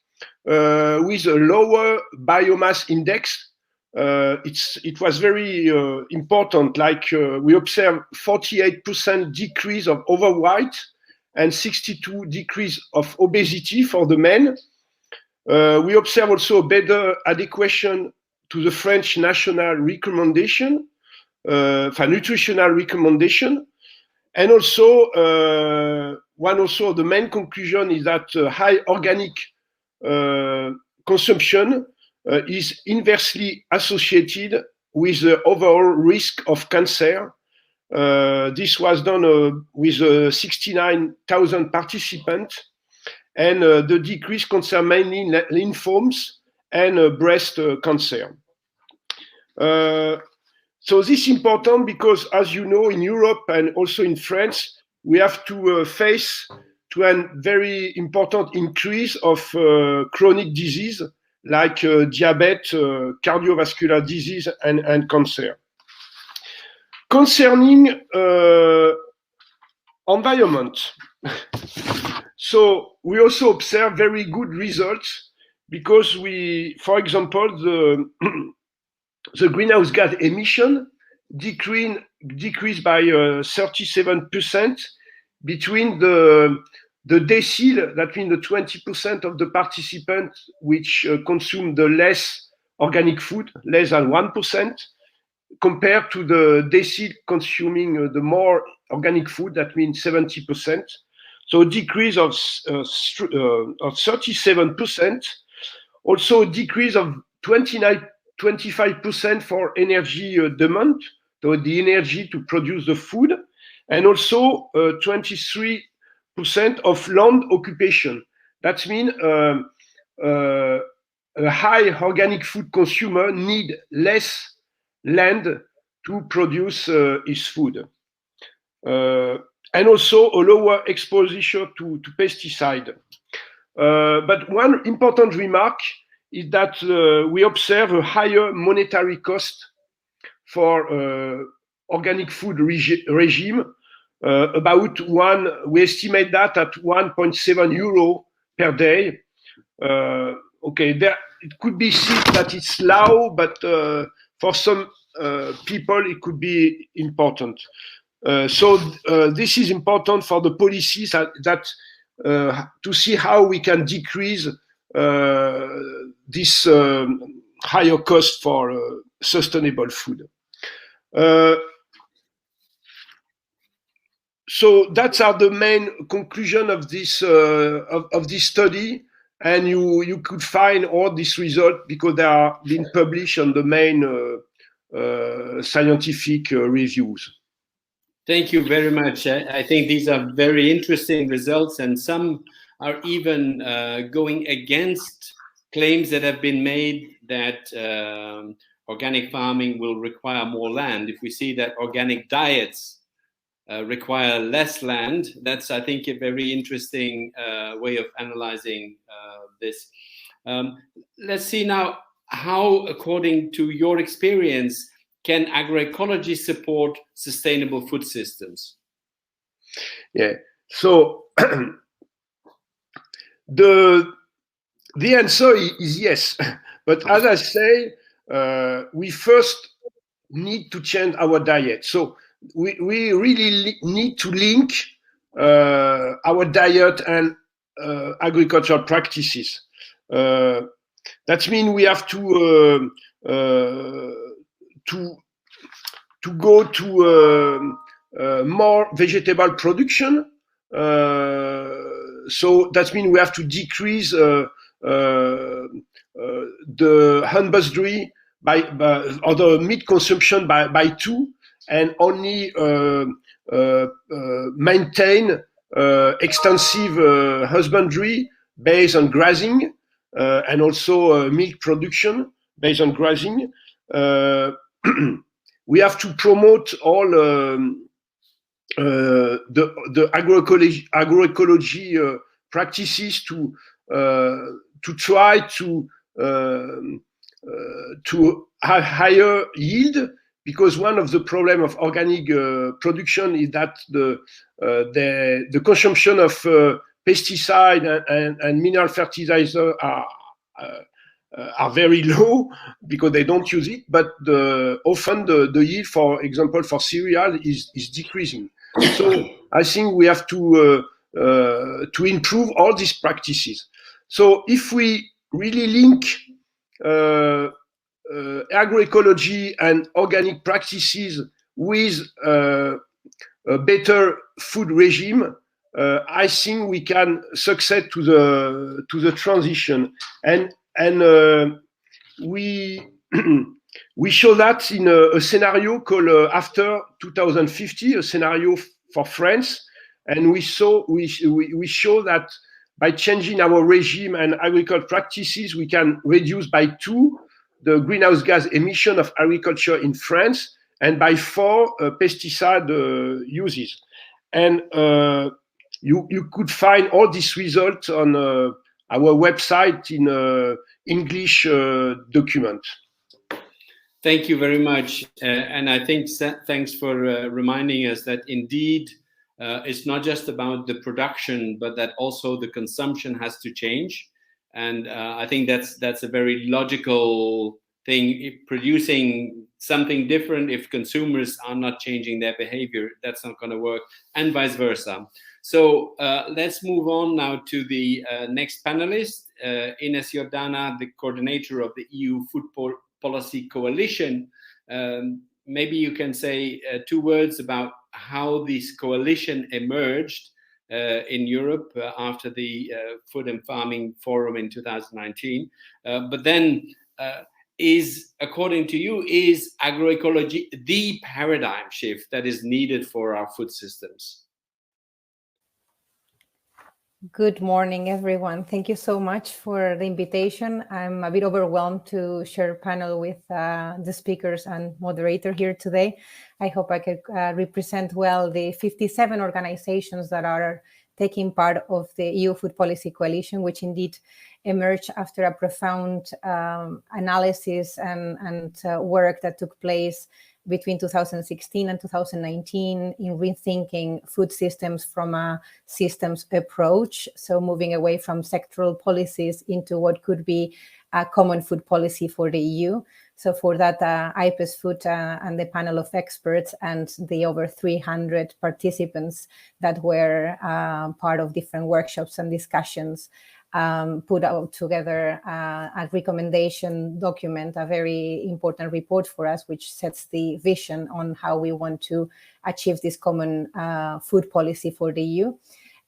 with a lower biomass index. It was very important, like we observed 48% decrease of overweight and 62 decrease of obesity for the men. We observe also a better adequation to the French national recommendation, nutritional recommendation. And also, the main conclusion is that high organic consumption is inversely associated with the overall risk of cancer. This was done with 69,000 participants, and the decrease concerned mainly lymphomas and breast cancer. So this is important because, as you know, in Europe and also in France, we have to face to a very important increase of chronic disease like diabetes, cardiovascular disease, and cancer. Concerning environment, so we also observe very good results because we, for example, the greenhouse gas emission decreased by 37% between the decile, that means the 20% of the participants which consume the less organic food, less than 1%, compared to the decile consuming the more organic food, that means 70%. So a decrease of 37%, also a decrease of 25% for energy demand, so the energy to produce the food, and also 23% of land occupation. That means a high organic food consumer need less land to produce his food. And also a lower exposure to pesticide. But one important remark is that we observe a higher monetary cost for organic food regime. We estimate that at 1.7 euro per day. Okay, there it could be seen that it's low, but for some people it could be important. So this is important for the policies that to see how we can decrease this higher cost for sustainable food. So that's are the main conclusion of this study, and you could find all these results because they are being published on the main scientific reviews. Thank you very much. I think these are very interesting results, and some are even going against claims that have been made that organic farming will require more land. If we see that organic diets require less land, that's, I think, a very interesting way of analyzing this. Let's see now how, according to your experience, can agroecology support sustainable food systems? Yeah, so the answer is yes, but as I say, we first need to change our diet. So we really need to link our diet and agricultural practices. That means we have to go to more vegetable production. So that means we have to decrease the husbandry or the meat consumption by 2, and only maintain extensive husbandry based on grazing and also milk production based on grazing. We have to promote all the agroecology practices to try to have higher yield, because one of the problem of organic production is that the consumption of pesticide and mineral fertilizer are very low because they don't use it, but often the yield, for example, for cereal is decreasing. So I think we have to improve all these practices. So if we really link agroecology and organic practices with a better food regime, I think we can succeed to the transition. And we show that in a scenario called after 2050, a scenario for France, and we show that by changing our regime and agricultural practices, we can reduce by 2 the greenhouse gas emission of agriculture in France, and by 4 pesticide uses. And you could find all these results on our website in English document. Thank you very much. And I think thanks for reminding us that indeed it's not just about the production, but that also the consumption has to change. And I think that's a very logical thing. Producing something different, if consumers are not changing their behavior, that's not going to work, and vice versa. So let's move on now to the next panelist, Ines Jordana, the coordinator of the EU Food Policy Coalition. Maybe you can say 2 words about how this coalition emerged in Europe after the Food and Farming Forum in 2019. But then, according to you, is agroecology the paradigm shift that is needed for our food systems? Good morning, everyone. Thank you so much for the invitation. I'm a bit overwhelmed to share a panel with the speakers and moderator here today. I hope I could represent well the 57 organizations that are taking part of the EU Food Policy Coalition, which indeed emerged after a profound analysis and work that took place between 2016 and 2019 in rethinking food systems from a systems approach. So moving away from sectoral policies into what could be a common food policy for the EU. So for that, IPES-Food and the panel of experts and the over 300 participants that were part of different workshops and discussions put out together a recommendation document, a very important report for us, which sets the vision on how we want to achieve this common food policy for the EU.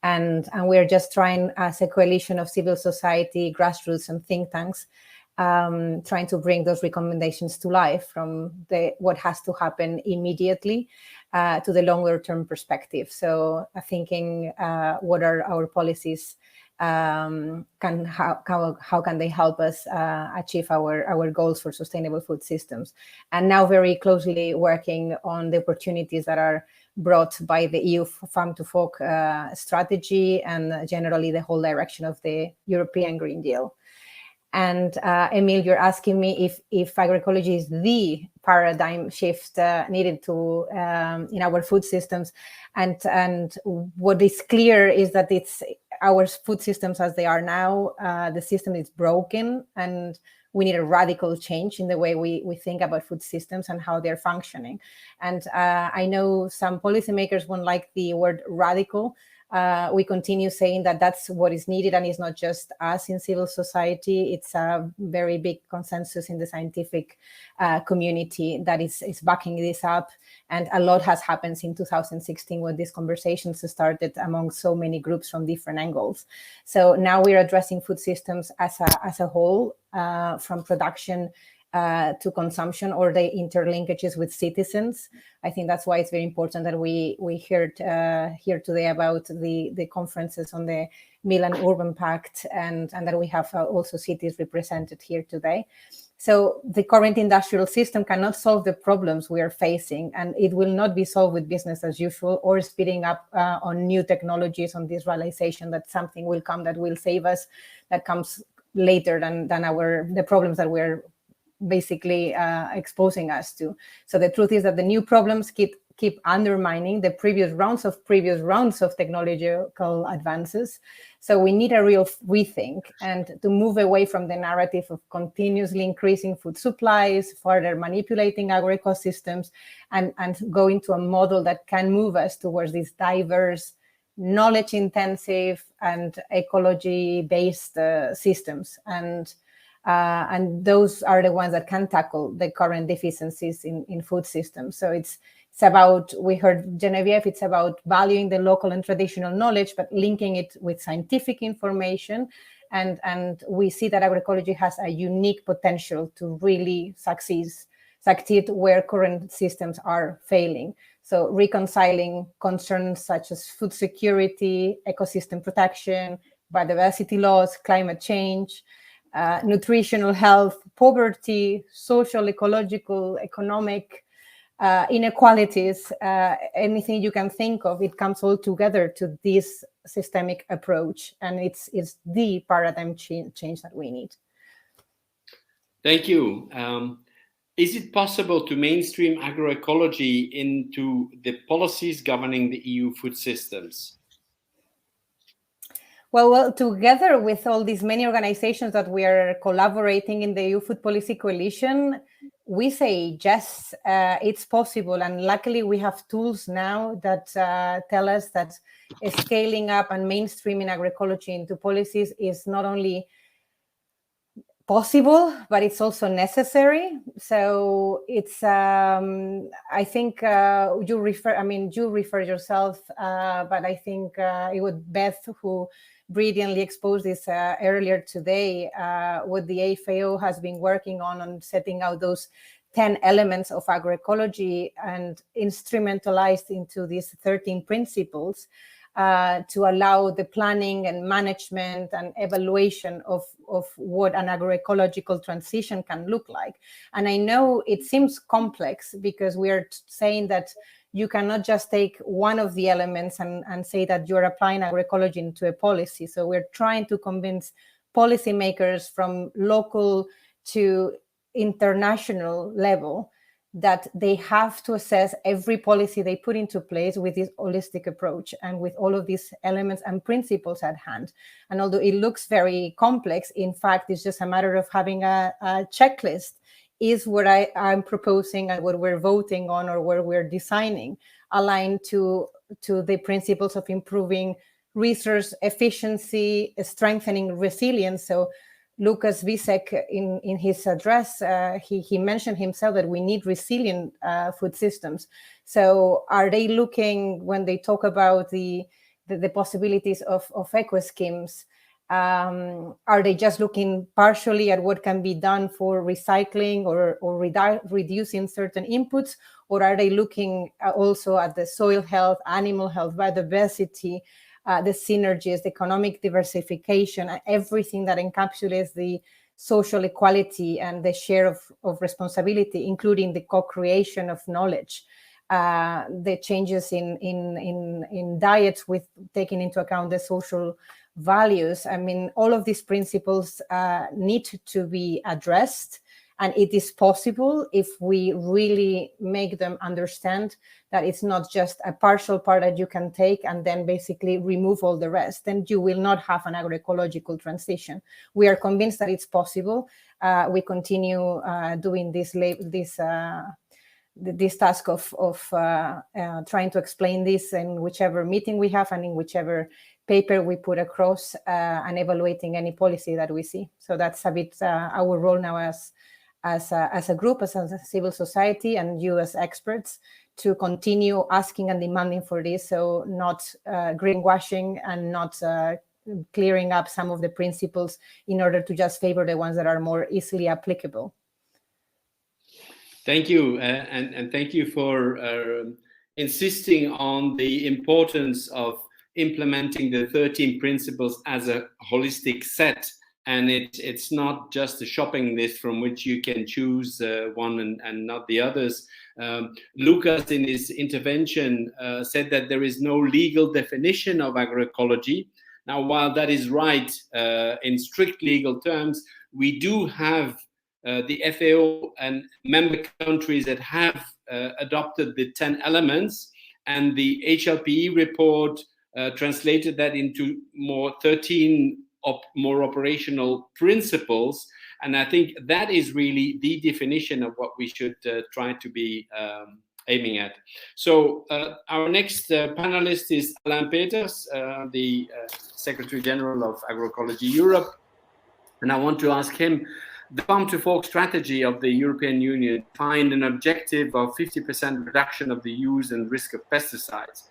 And we're just trying, as a coalition of civil society, grassroots and think tanks, trying to bring those recommendations to life from what has to happen immediately to the longer term perspective. So thinking what are our policies, how can they help us achieve our goals for sustainable food systems, and now very closely working on the opportunities that are brought by the EU Farm to Fork strategy and generally the whole direction of the European Green Deal. And Emile, you're asking me if agroecology is the paradigm shift needed to in our food systems, and what is clear is that it's our food systems as they are now. The system is broken, and we need a radical change in the way we think about food systems and how they're functioning. And I know some policymakers won't like the word radical. We continue saying that that's what is needed, and it's not just us in civil society. It's a very big consensus in the scientific community that is backing this up. And a lot has happened in 2016 when these conversations started among so many groups from different angles. So now we're addressing food systems as a whole, from production to consumption, or the interlinkages with citizens. I think that's why it's very important that we heard here today about the conferences on the Milan Urban Pact, and that we have also cities represented here today. So the current industrial system cannot solve the problems we are facing, and it will not be solved with business as usual or speeding up on new technologies, on this realization that something will come that will save us, that comes later than the problems that we're basically exposing us to. So the truth is that the new problems keep undermining the previous rounds of technological advances. So we need a real rethink, and to move away from the narrative of continuously increasing food supplies, further manipulating agroecosystems, and go into a model that can move us towards these diverse, knowledge-intensive and ecology-based systems. And those are the ones that can tackle the current deficiencies in food systems. So it's about, we heard Genevieve, it's about valuing the local and traditional knowledge, but linking it with scientific information. And we see that agroecology has a unique potential to really succeed where current systems are failing. So reconciling concerns such as food security, ecosystem protection, biodiversity loss, climate change, nutritional health, poverty, social, ecological, economic, inequalities, anything you can think of, it comes all together to this systemic approach, and it's the paradigm change that we need. Thank you. Is it possible to mainstream agroecology into the policies governing the EU food systems? Well, together with all these many organizations that we are collaborating in the EU Food Policy Coalition, we say yes, it's possible. And luckily, we have tools now that tell us that scaling up and mainstreaming agroecology into policies is not only possible, but it's also necessary. So it's, I think you refer yourself, but I think it was Beth who brilliantly exposed this earlier today, what the FAO has been working on setting out those 10 elements of agroecology and instrumentalized into these 13 principles to allow the planning and management and evaluation of what an agroecological transition can look like. And I know it seems complex because we are saying that you cannot just take one of the elements and say that you're applying agroecology into a policy. So we're trying to convince policymakers from local to international level that they have to assess every policy they put into place with this holistic approach and with all of these elements and principles at hand. And although it looks very complex, in fact, it's just a matter of having a checklist. Is what I'm proposing and what we're voting on or what we're designing aligned to the principles of improving resource efficiency, strengthening resilience. So Lukas Visek, in his address, he mentioned himself that we need resilient food systems. So are they looking, when they talk about the possibilities of eco schemes, are they just looking partially at what can be done for recycling or reducing certain inputs, or are they looking also at the soil health, animal health, biodiversity, the synergies, the economic diversification, and everything that encapsulates the social equality and the share of responsibility, including the co-creation of knowledge, the changes in diets with taking into account the social values? I mean, all of these principles need to be addressed, and it is possible if we really make them understand that it's not just a partial part that you can take and then basically remove all the rest. Then you will not have an agroecological transition. We are convinced that it's possible. We continue doing this task of trying to explain this in whichever meeting we have and in whichever paper we put across, and evaluating any policy that we see. So that's a bit our role now as a group, as a civil society, and you as experts, to continue asking and demanding for this. So not greenwashing and not clearing up some of the principles in order to just favor the ones that are more easily applicable. Thank you, and thank you for insisting on the importance of implementing the 13 principles as a holistic set, and it's not just a shopping list from which you can choose one and not the others. Lukas, in his intervention, said that there is no legal definition of agroecology. Now, while that is right in strict legal terms, we do have the FAO and member countries that have adopted the 10 elements, and the HLPE report translated that into 13 more operational principles. And I think that is really the definition of what we should try to be aiming at. So our next panelist is Alain Peters, the Secretary General of Agroecology Europe. And I want to ask him, the Farm to Fork strategy of the European Union find an objective of 50% reduction of the use and risk of pesticides.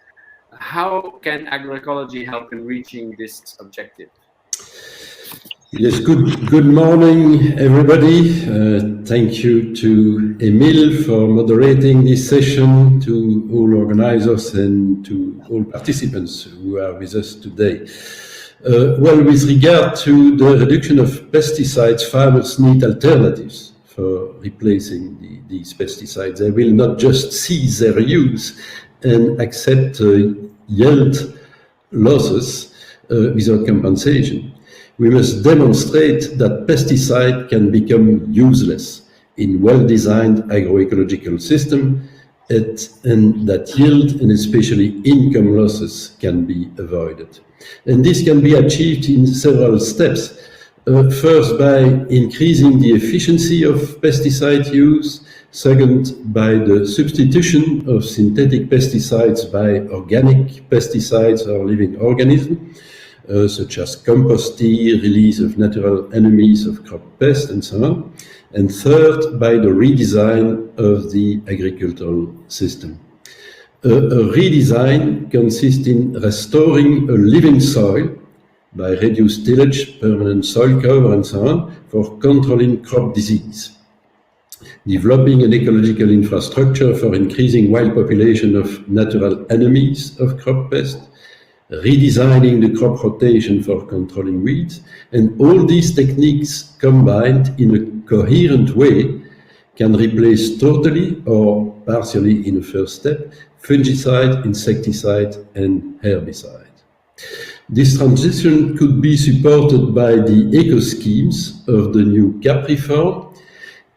How can agroecology help in reaching this objective? Yes, good morning, everybody. Thank you to Emile for moderating this session, to all organizers and to all participants who are with us today. Well, with regard to the reduction of pesticides, farmers need alternatives for replacing these pesticides. They will not just cease their use and accept yield losses without compensation. We must demonstrate that pesticide can become useless in well-designed agroecological system, and that yield and especially income losses can be avoided. And this can be achieved in several steps. First, by increasing the efficiency of pesticide use. Second, by the substitution of synthetic pesticides by organic pesticides or living organisms, such as compost tea, release of natural enemies of crop pests, and so on. And third, by the redesign of the agricultural system. A redesign consists in restoring a living soil by reduced tillage, permanent soil cover, and so on, for controlling crop disease. Developing an ecological infrastructure for increasing wild population of natural enemies of crop pests, redesigning the crop rotation for controlling weeds, and all these techniques combined in a coherent way can replace totally or partially in the first step fungicide, insecticide, and herbicide. This transition could be supported by the eco-schemes of the new CAP reform.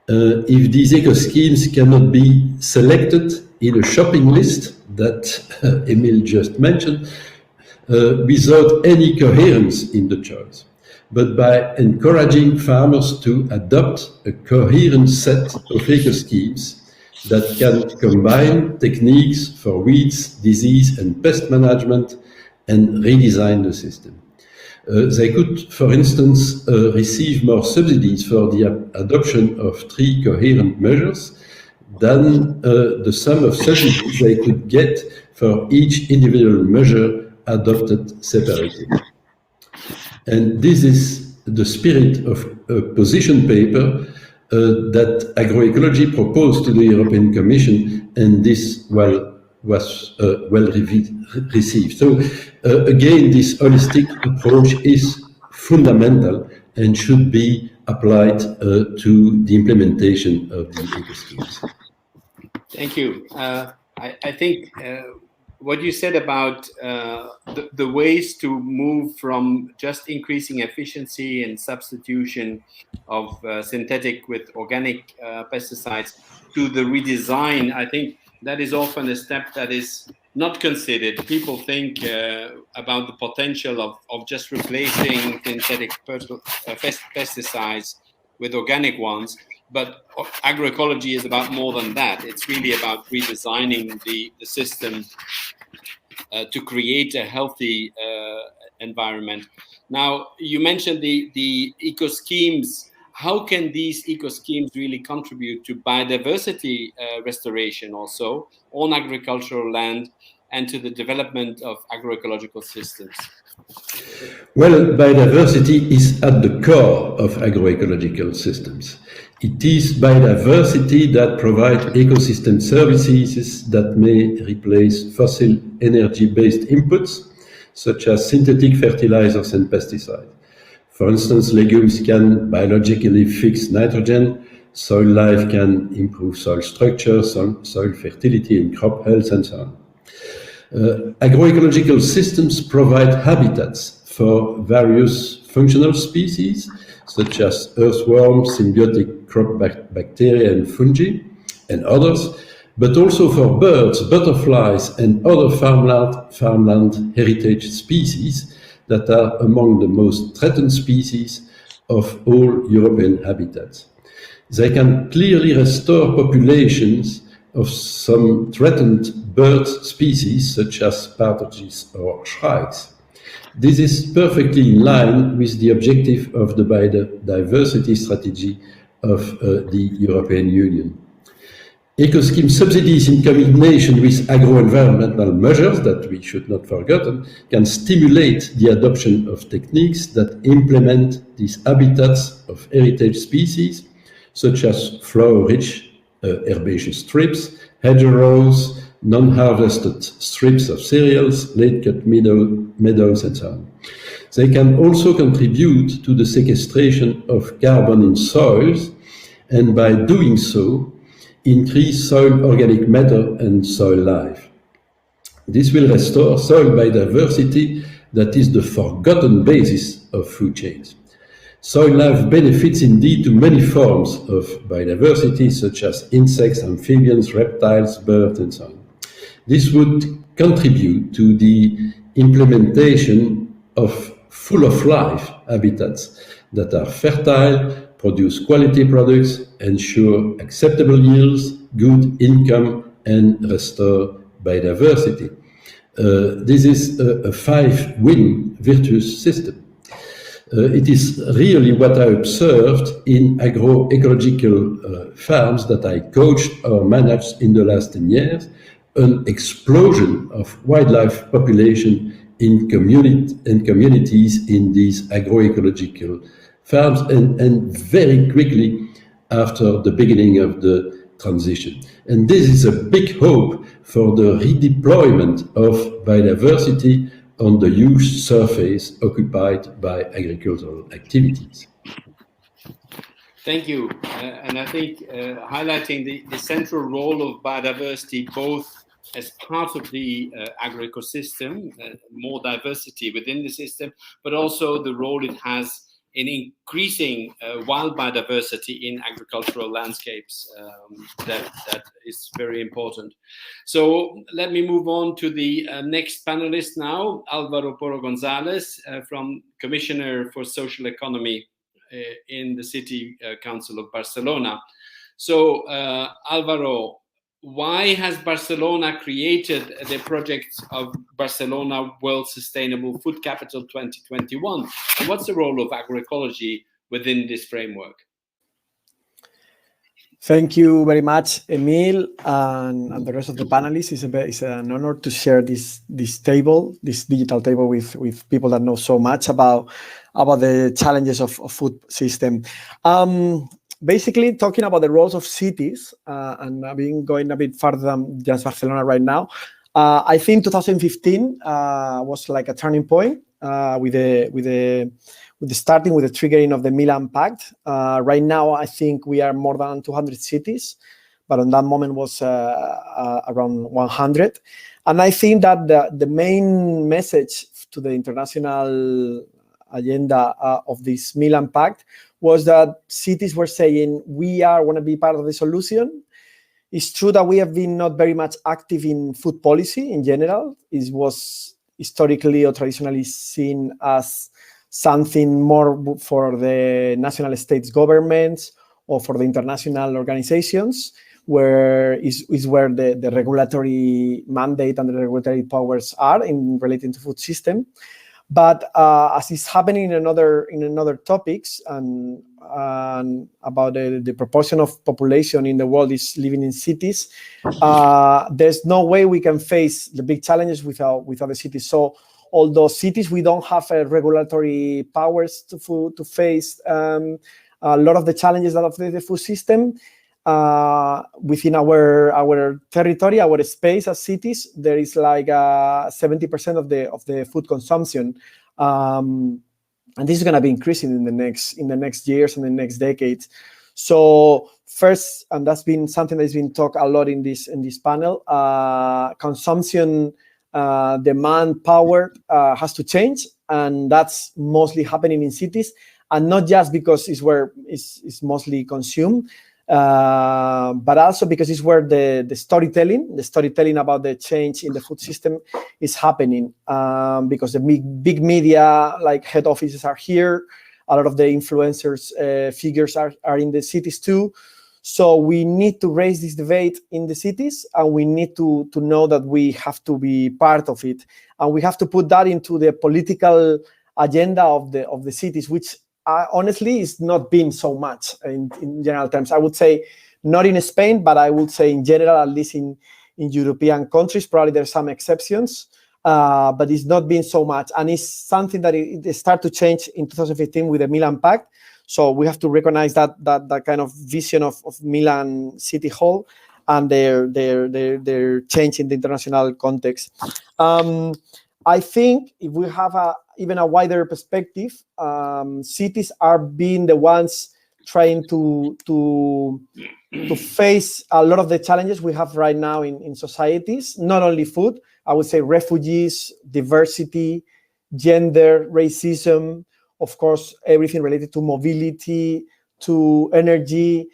If these eco-schemes cannot be selected in a shopping list that Emile just mentioned, without any coherence in the choice, but by encouraging farmers to adopt a coherent set of eco-schemes that can combine techniques for weeds, disease, and pest management and redesign the system. They could, for instance, receive more subsidies for the adoption of 3 coherent measures than the sum of subsidies they could get for each individual measure adopted separately. And this is the spirit of a position paper that Agroecology proposed to the European Commission, and this was well received. So again, this holistic approach is fundamental and should be applied to the implementation of the eco-schemes. Thank you. I think what you said about the ways to move from just increasing efficiency and substitution of synthetic with organic pesticides to the redesign, I think that is often a step that is not considered. People think about the potential of just replacing synthetic pesticides with organic ones. But agroecology is about more than that. It's really about redesigning the system to create a healthy environment. Now, you mentioned the eco-schemes. How can these eco-schemes really contribute to biodiversity restoration also on agricultural land and to the development of agroecological systems? Well, biodiversity is at the core of agroecological systems. It is biodiversity that provides ecosystem services that may replace fossil energy-based inputs, such as synthetic fertilizers and pesticides. For instance, legumes can biologically fix nitrogen, soil life can improve soil structure, soil fertility and crop health, and so on. Agroecological systems provide habitats for various functional species, such as earthworms, symbiotic crop bacteria and fungi, and others, but also for birds, butterflies, and other farmland heritage species that are among the most threatened species of all European habitats. They can clearly restore populations of some threatened bird species, such as partridges or shrikes. This is perfectly in line with the objective of the biodiversity strategy of the European Union. Eco-scheme subsidies in combination with agro-environmental measures that we should not forget can stimulate the adoption of techniques that implement these habitats of heritage species, such as flower-rich herbaceous strips, hedgerows, non-harvested strips of cereals, late-cut meadows, and so on. They can also contribute to the sequestration of carbon in soils and by doing so, increase soil organic matter and soil life. This will restore soil biodiversity that is the forgotten basis of food chains. Soil life benefits indeed to many forms of biodiversity, such as insects, amphibians, reptiles, birds, and so on. This would contribute to the implementation of full-of-life habitats that are fertile, produce quality products, ensure acceptable yields, good income, and restore biodiversity. This is a five-win virtuous system. It is really what I observed in agroecological farms that I coached or managed in the last 10 years, an explosion of wildlife population in communities in these agroecological farms, and very quickly after the beginning of the transition. And this is a big hope for the redeployment of biodiversity on the huge surface occupied by agricultural activities. Thank you. And I think highlighting the central role of biodiversity, both as part of the agroecosystem, more diversity within the system, but also the role it has in increasing wild biodiversity in agricultural landscapes. That is very important. So let me move on to the next panelist now, Álvaro Porro González, from Commissioner for Social Economy in the City Council of Barcelona. So Álvaro, why has Barcelona created the project of Barcelona World Sustainable Food Capital 2021? And what's the role of agroecology within this framework? Thank you very much, Emile, and the rest of the panelists. It's an honor to share this digital table with people that know so much about the challenges of food system. Basically, talking about the roles of cities, and I've been going a bit further than just Barcelona right now. I think 2015 was like a turning point with the starting with the triggering of the Milan Pact. Right now, I think we are more than 200 cities, but on that moment was around 100. And I think that the main message to the international agenda of this Milan Pact was that cities were saying, we want to be part of the solution. It's true that we have been not very much active in food policy in general. It was historically or traditionally seen as something more for the national states governments or for the international organizations, where is where the regulatory mandate and the regulatory powers are in relating to food system. But as is happening in another topics and about the proportion of population in the world is living in cities, there's no way we can face the big challenges without the cities. So although cities, we don't have regulatory powers to face a lot of the challenges of the food system. Within our territory, our space as cities, there is like 70% of the food consumption, and this is going to be increasing in the next years and the next decades. So first, and that's been something that's been talked a lot in this panel, consumption demand power has to change, and that's mostly happening in cities, and not just because it's where it's mostly consumed. But also because it's where the storytelling about the change in the food system is happening, because the big media like head offices are here, a lot of the influencers figures are in the cities too. So we need to raise this debate in the cities, and we need to know that we have to be part of it, and we have to put that into the political agenda of the cities, which honestly, it's not been so much in general terms. I would say not in Spain, but I would say in general, at least in European countries, probably there's some exceptions, but it's not been so much. And it's something that it started to change in 2015 with the Milan Pact. So we have to recognize that kind of vision of Milan City Hall and their change in the international context. I think if we have even a wider perspective, cities are being the ones trying to face a lot of the challenges we have right now in societies, not only food, I would say refugees, diversity, gender, racism, of course, everything related to mobility, to energy.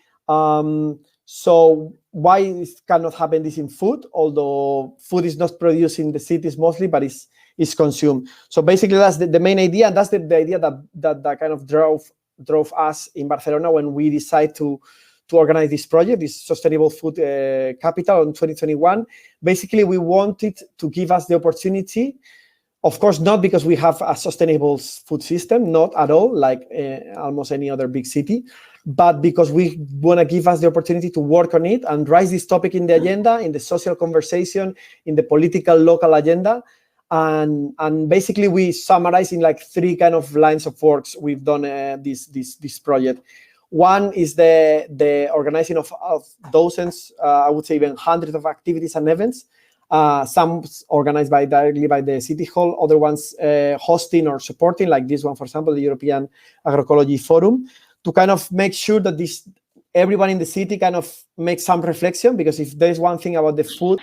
So why it cannot happen this in food, although food is not produced in the cities mostly, but is consumed. So basically that's the main idea, and that's the idea that kind of drove us in Barcelona when we decided to organize this project, this Sustainable Food Capital in 2021. Basically, we wanted to give us the opportunity, of course, not because we have a sustainable food system, not at all, like almost any other big city, but because we want to give us the opportunity to work on it and raise this topic in the agenda, in the social conversation, in the political local agenda. And basically, we summarize in like 3 kind of lines of works we've done this project. One is the organizing of dozens, I would say even hundreds of activities and events. Some organized directly by the City Hall, other ones hosting or supporting, like this one, for example, the European Agroecology Forum, to kind of make sure that everyone in the city kind of makes some reflection, because if there's one thing about the food,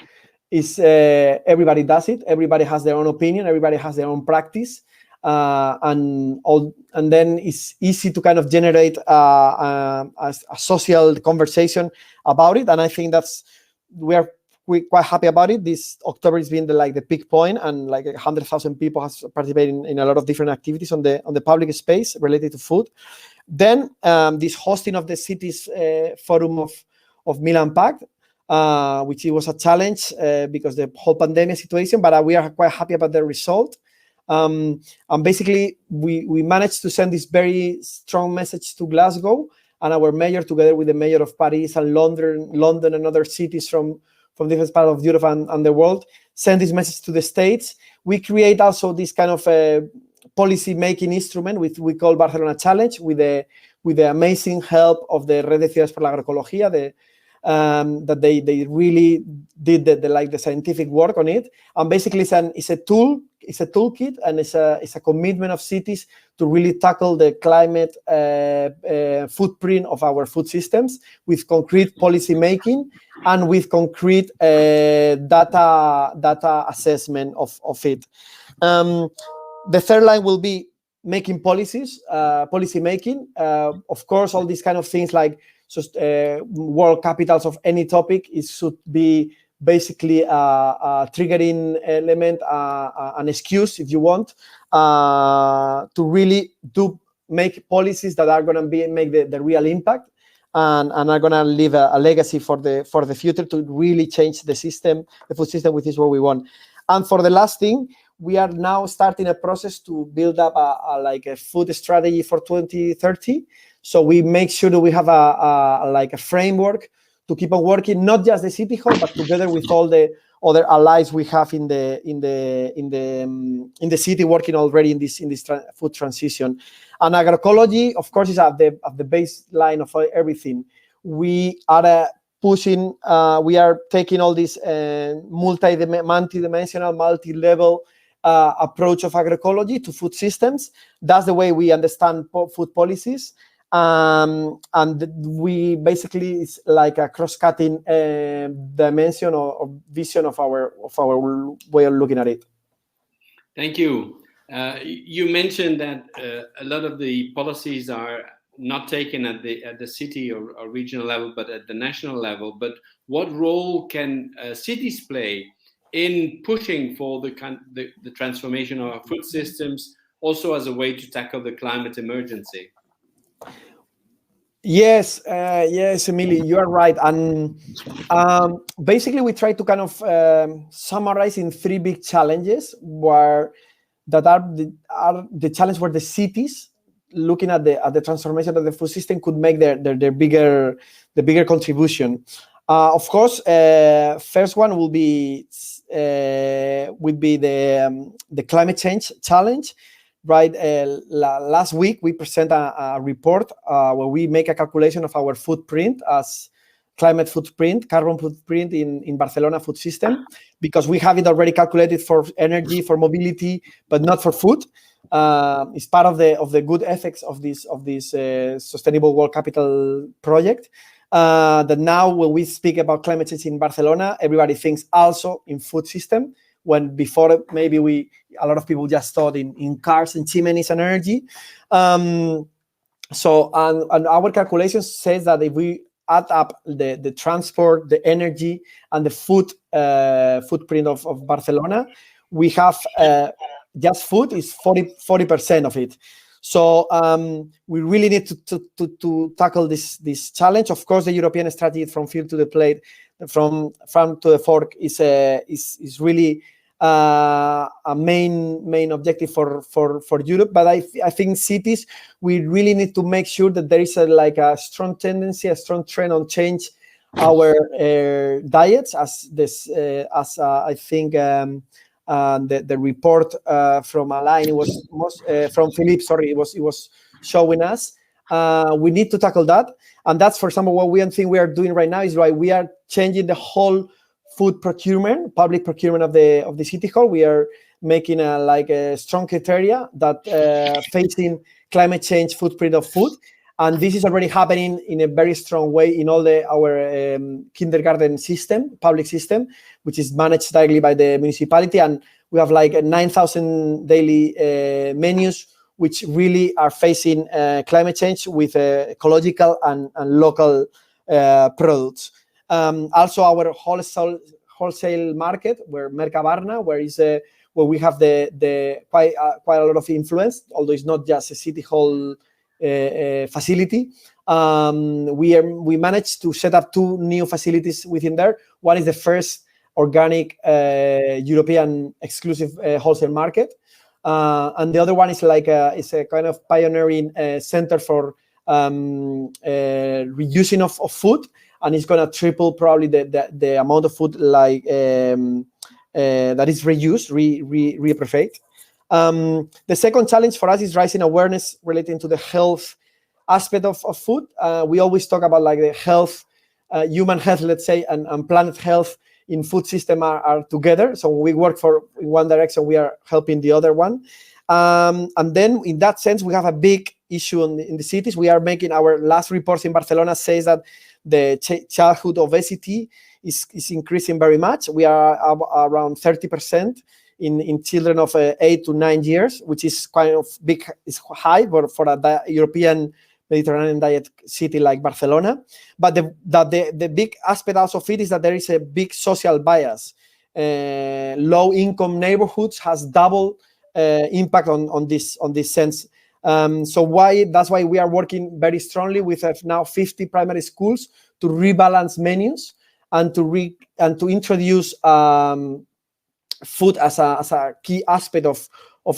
is everybody does it. Everybody has their own opinion. Everybody has their own practice. And then it's easy to kind of generate a social conversation about it. And I think we're quite happy about it. This October has been the peak point, and like 100,000 people have participated in a lot of different activities on the public space related to food. Then this hosting of the city's forum of Meal and Pact, which it was a challenge because the whole pandemic situation, but we are quite happy about the result. And basically, we managed to send this very strong message to Glasgow, and our mayor, together with the mayor of Paris and London and other cities from different parts of Europe and the world, send this message to the States. We create also this kind of policy-making instrument, which we call Barcelona Challenge, with the amazing help of the Red de Ciudades por la Agroecología, that they really did the scientific work on it. And basically, it's a toolkit, and it's a commitment of cities to really tackle the climate footprint of our food systems with concrete policy making and with concrete data assessment of it. The third line will be making policies, policy making. Of course, all these kind of things like world capitals of any topic, it should be basically a triggering element, an excuse, if you want, to really make policies that are going to make the real impact and are going to leave a legacy for the future to really change the system, the food system, which is what we want. And for the last thing, we are now starting a process to build up a food strategy for 2030. So we make sure that we have a framework to keep on working, not just the City Hall, but together with all the other allies we have in the city, working already in this food transition. And agroecology, of course, is at the baseline of everything. We are pushing. We are taking all this multi-dimensional, multi-level approach of agroecology to food systems. That's the way we understand food policies. And we basically, it's like a cross-cutting dimension or vision of our way of looking at it. Thank you. You mentioned that a lot of the policies are not taken at the city or regional level, but at the national level. But what role can cities play in pushing for the transformation of our food systems, also as a way to tackle the climate emergency? Yes, Emile, you are right. And basically, we try to kind of summarize in 3 big challenges that are the challenge where the cities, looking at the transformation of the food system, could make their bigger contribution. Of course, first one will be the climate change challenge. Right, last week we present a report where we make a calculation of our footprint as climate footprint, carbon footprint in Barcelona food system, because we have it already calculated for energy, for mobility, but not for food. is part of the good effects of this Sustainable World Capital project. That now when we speak about climate change in Barcelona, everybody thinks also in food system, when before maybe a lot of people just thought in cars and chimneys and energy. So our calculation says that if we add up the transport, the energy, and the food footprint of Barcelona, we have just food is 40% of it. So we really need to tackle this challenge. Of course, the European strategy from field to the plate, from farm to the fork, is really a main objective for Europe. But I think cities, we really need to make sure that there is a strong tendency, a strong trend on change our diets, as I think the report from Alain from Philippe, sorry, it was showing us. We need to tackle that, and that's, for example, what we think we are doing right now is we are changing the whole food procurement, public procurement of the city hall. We are making a strong criteria that facing climate change footprint of food, and this is already happening in a very strong way in all our kindergarten system, public system, which is managed directly by the municipality, and we have 9,000 daily menus which really are facing climate change with ecological and local products. Also, our wholesale market, where Mercabarna, where we have the quite a lot of influence, although it's not just a city hall facility. We managed to set up 2 new facilities within there. One is the first organic European exclusive wholesale market, and the other one is a kind of pioneering center for reusing of food, and it's going to triple probably the amount of food that is reused, reappropriated. The second challenge for us is raising awareness relating to the health aspect of food. We always talk about the health, human health, let's say, and planet health in food system are together. So when we work in one direction, we are helping the other one. And then in that sense, we have a big issue in the cities. We are making our last reports in Barcelona says that the childhood obesity is increasing very much. We are around 30% in children of 8 to 9 years, which is kind of big, is high for a European Mediterranean diet city like Barcelona. But the big aspect also of it is that there is a big social bias. Low income neighborhoods has double impact on this sense. That's why we are working very strongly with now 50 primary schools to rebalance menus and to introduce food as a key aspect of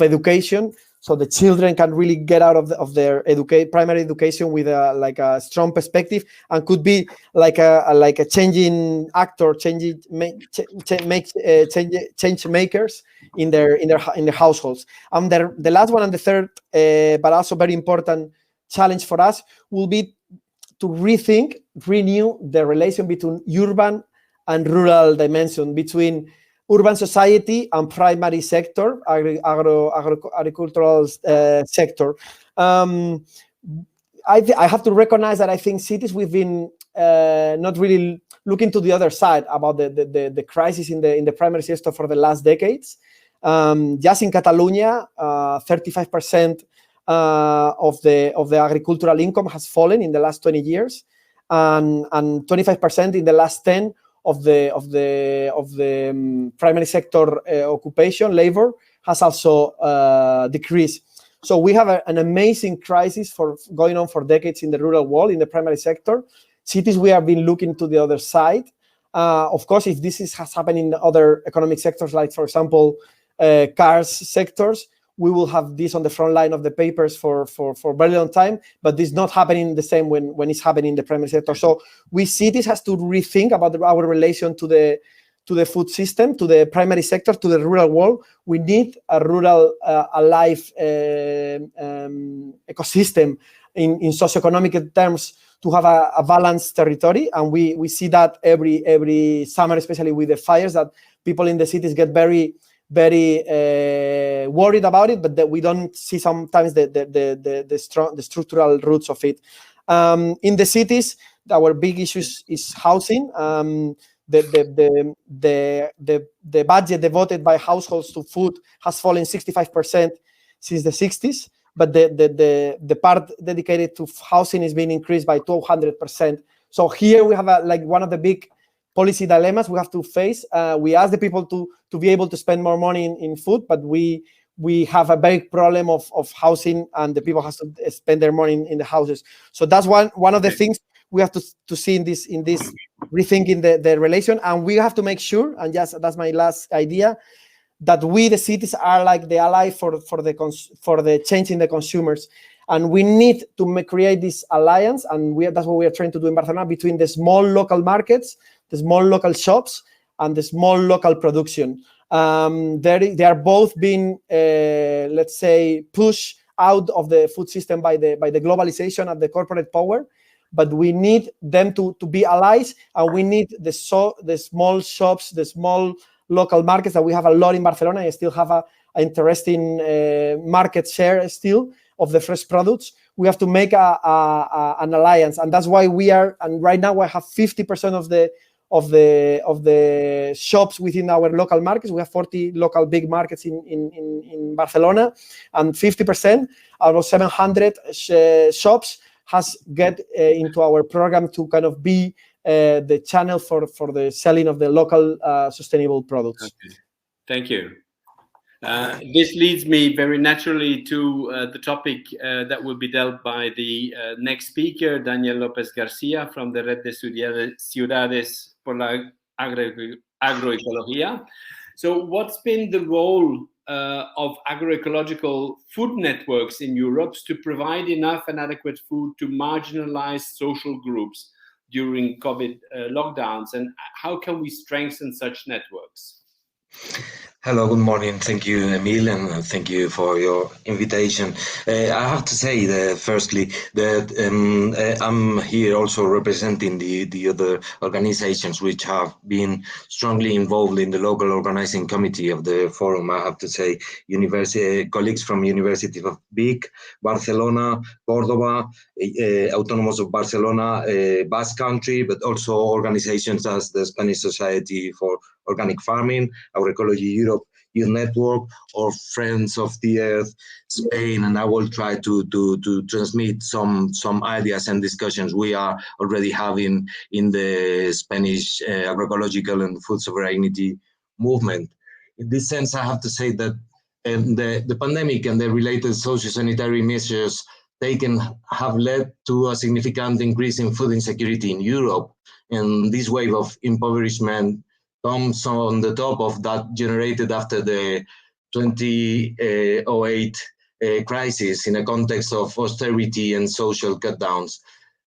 education, so the children can really get out of their primary education with a strong perspective, and could be like a changing actor, change makers in their households. And the last one and the third, but also very important challenge for us will be to renew the relation between urban and rural dimension, between urban society and primary sector, agricultural sector. I have to recognize that I think cities, we've been not really looking to the other side about the crisis in the primary sector for the last decades. Just in Catalonia, 35% of the agricultural income has fallen in the last 20 years, and 25% in the last 10 of the primary sector occupation, labor, has also decreased. So we have an amazing crisis going on for decades in the rural world, in the primary sector. Cities, we have been looking to the other side. Of course, if this has happened in other economic sectors, like, for example, cars sectors, we will have this on the front line of the papers for a very long time, but this is not happening the same when it's happening in the primary sector. So we see this has to rethink about our relation to the food system, to the primary sector, to the rural world. We need a rural alive ecosystem in socioeconomic terms to have a balanced territory, and we see that every summer, especially with the fires, that people in the cities get very very worried about it, but that we don't see sometimes the structural roots of it. In the cities, our big issue is housing. The budget devoted by households to food has fallen 65% since the 60s, but the part dedicated to housing is being increased by 200%. So here we have one of the big policy dilemmas we have to face. We ask the people to be able to spend more money in food, but we have a big problem of housing, and the people have to spend their money in the houses. So that's one of the things we have to see in this rethinking the relation, and we have to make sure, and that's my last idea, that we, the cities, are like the ally for the change in the consumers. And we need to create this alliance, and that's what we are trying to do in Barcelona, between the small local markets, the small local shops, and the small local production. They are both being, let's say, pushed out of the food system by the globalization and the corporate power. But we need them to be allies, and we need the small shops, the small local markets that we have a lot in Barcelona. I still have an interesting market share still of the fresh products. We have to make an alliance, and that's why we are. And right now, I have 50% of the shops within our local markets. We have 40 local big markets in Barcelona, and 50% out of 700 shops has get into our program to kind of be the channel for the selling of the local sustainable products. Okay. Thank you. This leads me very naturally to the topic that will be dealt by the next speaker, Daniel Lopez Garcia from the Red de Ciudades por la Agroecología. So what's been the role of agroecological food networks in Europe to provide enough and adequate food to marginalized social groups during COVID lockdowns, and how can we strengthen such networks? Hello, good morning. Thank you, Emile, and thank you for your invitation. I have to say that firstly that I'm here also representing the other organizations which have been strongly involved in the local organizing committee of the forum. I have to say colleagues from University of Vic, Barcelona, Córdoba, Autonomous of Barcelona, Basque Country, but also organizations as the Spanish Society for Organic Farming, Agroecology Europe Youth Network, or Friends of the Earth Spain, and I will try to transmit some ideas and discussions we are already having in the Spanish agroecological and food sovereignty movement. In this sense, I have to say that the pandemic and the related socio-sanitary measures taken have led to a significant increase in food insecurity in Europe, and this wave of impoverishment comes on the top of that generated after the 2008 crisis in a context of austerity and social cutdowns.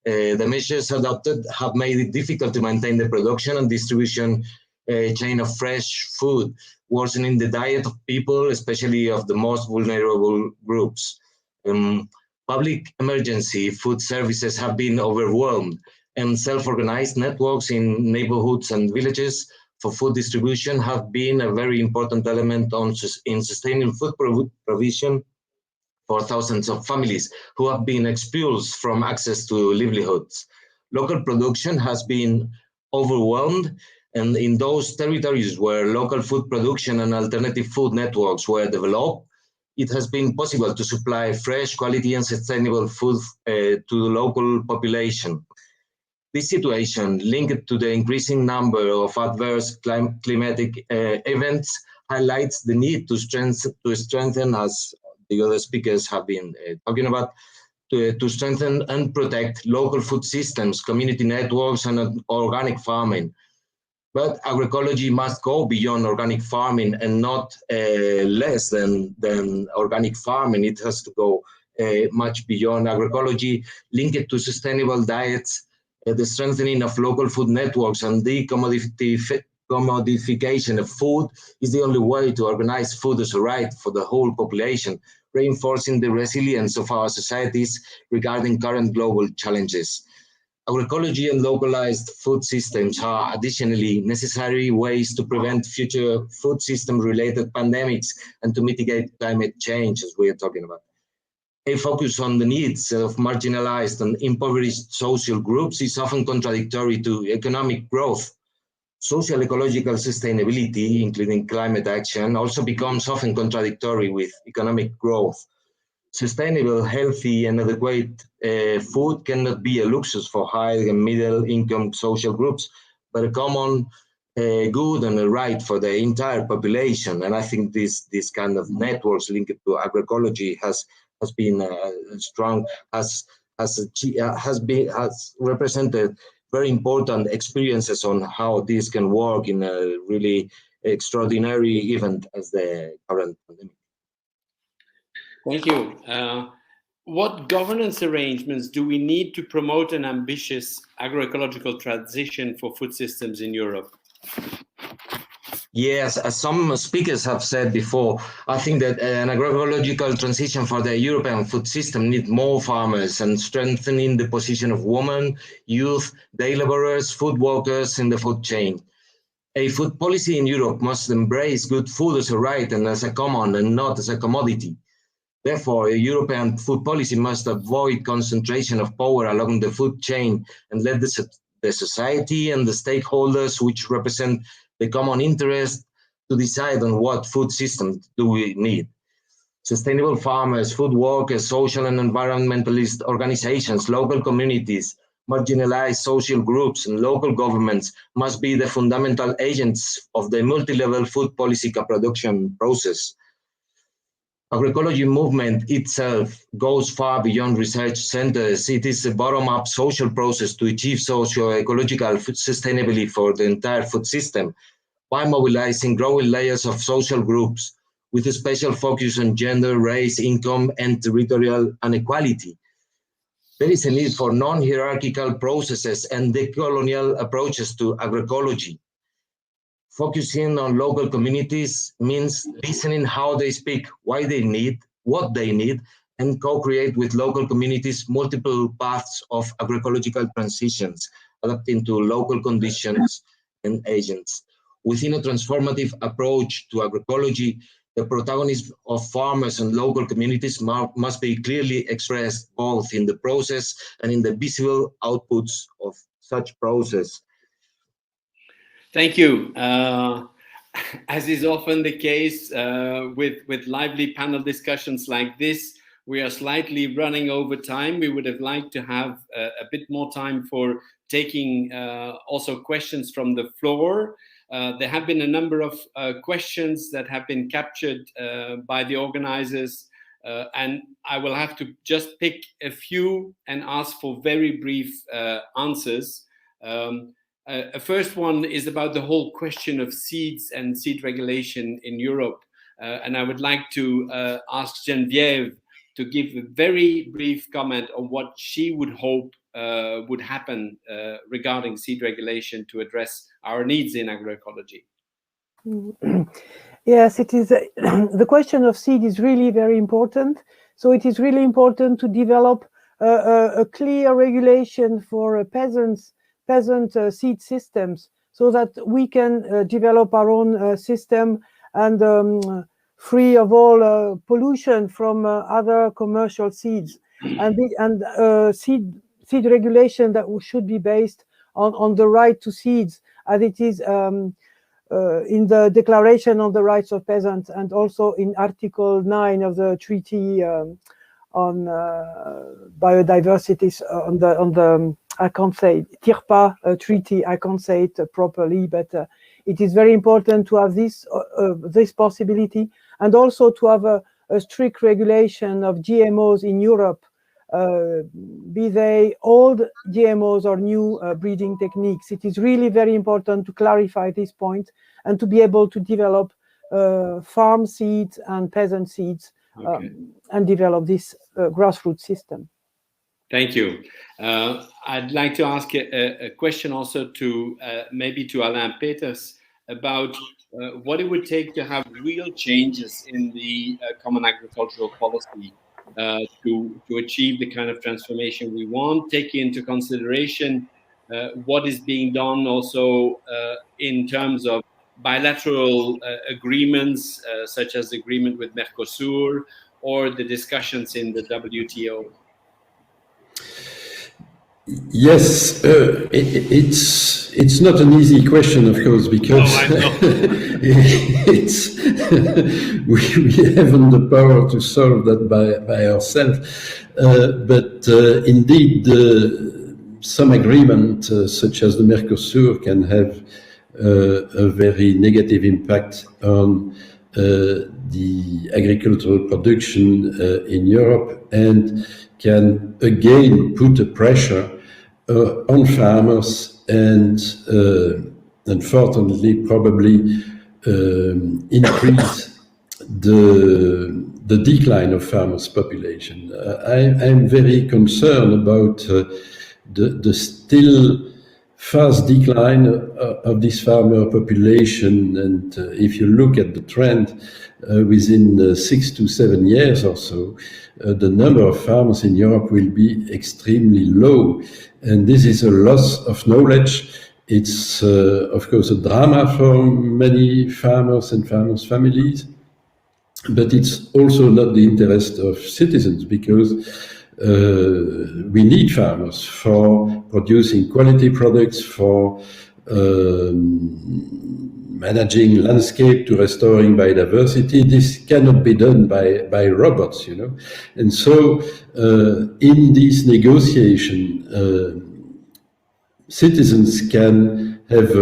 The measures adopted have made it difficult to maintain the production and distribution chain of fresh food, worsening the diet of people, especially of the most vulnerable groups. Public emergency food services have been overwhelmed, and self-organized networks in neighborhoods and villages for food distribution have been a very important element in sustaining food provision for thousands of families who have been expelled from access to livelihoods. Local production has been overwhelmed, and in those territories where local food production and alternative food networks were developed, it has been possible to supply fresh, quality, and sustainable food to the local population. This situation, linked to the increasing number of adverse climatic events, highlights the need to strengthen, as the other speakers have been talking about, to strengthen and protect local food systems, community networks, and organic farming. But agroecology must go beyond organic farming and not less than organic farming. It has to go much beyond agroecology, linked to sustainable diets, the strengthening of local food networks, and the commodification of food is the only way to organize food as a right for the whole population, reinforcing the resilience of our societies regarding current global challenges. Agroecology and localized food systems are additionally necessary ways to prevent future food system-related pandemics and to mitigate climate change, as we are talking about. A focus on the needs of marginalized and impoverished social groups is often contradictory to economic growth. Social ecological sustainability, including climate action, also becomes often contradictory with economic growth. Sustainable, healthy, and adequate food cannot be a luxury for high and middle income social groups, but a common good and a right for the entire population. And I think this kind of networks linked to agroecology has been strong, has represented very important experiences on how this can work in a really extraordinary event as the current pandemic. Thank you. What governance arrangements do we need to promote an ambitious agroecological transition for food systems in Europe? Yes, as some speakers have said before, I think that an agroecological transition for the European food system needs more farmers and strengthening the position of women, youth, day laborers, food workers in the food chain. A food policy in Europe must embrace good food as a right and as a common and not as a commodity. Therefore, a European food policy must avoid concentration of power along the food chain and let the society and the stakeholders which represent the common interest to decide on what food system do we need. Sustainable farmers, food workers, social and environmentalist organizations, local communities, marginalized social groups, and local governments must be the fundamental agents of the multi-level food policy co-production process. Agroecology movement itself goes far beyond research centers. It is a bottom-up social process to achieve socio-ecological sustainability for the entire food system by mobilizing growing layers of social groups with a special focus on gender, race, income, and territorial inequality. There is a need for non-hierarchical processes and decolonial approaches to agroecology. Focusing on local communities means listening how they speak, why they need, what they need, and co-create with local communities multiple paths of agroecological transitions, adapting to local conditions and agents. Within a transformative approach to agroecology, the protagonism of farmers and local communities must be clearly expressed both in the process and in the visible outputs of such process. Thank you. As is often the case with lively panel discussions like this, we are slightly running over time. We would have liked to have a bit more time for taking also questions from the floor. There have been a number of questions that have been captured by the organizers, and I will have to just pick a few and ask for very brief answers. A first one is about the whole question of seeds and seed regulation in Europe. And I would like to ask Geneviève to give a very brief comment on what she would hope would happen regarding seed regulation to address our needs in agroecology. Yes, it is. The question of seed is really very important. So it is really important to develop a clear regulation for peasant seed systems so that we can develop our own system and free of all pollution from other commercial seeds. And seed regulation that should be based on the right to seeds, as it is in the Declaration on the Rights of Peasants and also in Article 9 of the Treaty on biodiversity, on the I can't say TIRPA treaty, I can't say it properly, but it is very important to have this possibility, and also to have a strict regulation of GMOs in Europe, be they old GMOs or new breeding techniques. It is really very important to clarify this point and to be able to develop farm seeds and peasant seeds, and develop this grassroots system. Thank you. I'd like to ask a question also to maybe to Alain Peters about what it would take to have real changes in the common agricultural policy to achieve the kind of transformation we want, taking into consideration what is being done also in terms of bilateral agreements, such as the agreement with Mercosur or the discussions in the WTO? Yes, it's not an easy question, of course, because it's we haven't the power to solve that by ourselves. But indeed, some agreement, such as the Mercosur, can have a very negative impact on the agricultural production in Europe, and can again put a pressure on farmers, and unfortunately probably increase the decline of farmers' population. I'm very concerned about the still fast decline of this farmer population, and if you look at the trend within 6 to 7 years or so, the number of farmers in Europe will be extremely low, and this is a loss of knowledge. It's of course a drama for many farmers and farmers' families, but it's also not the interest of citizens, because we need farmers for producing quality products, for managing landscape, to restoring biodiversity. This cannot be done by robots, you know. And so in this negotiation, citizens can have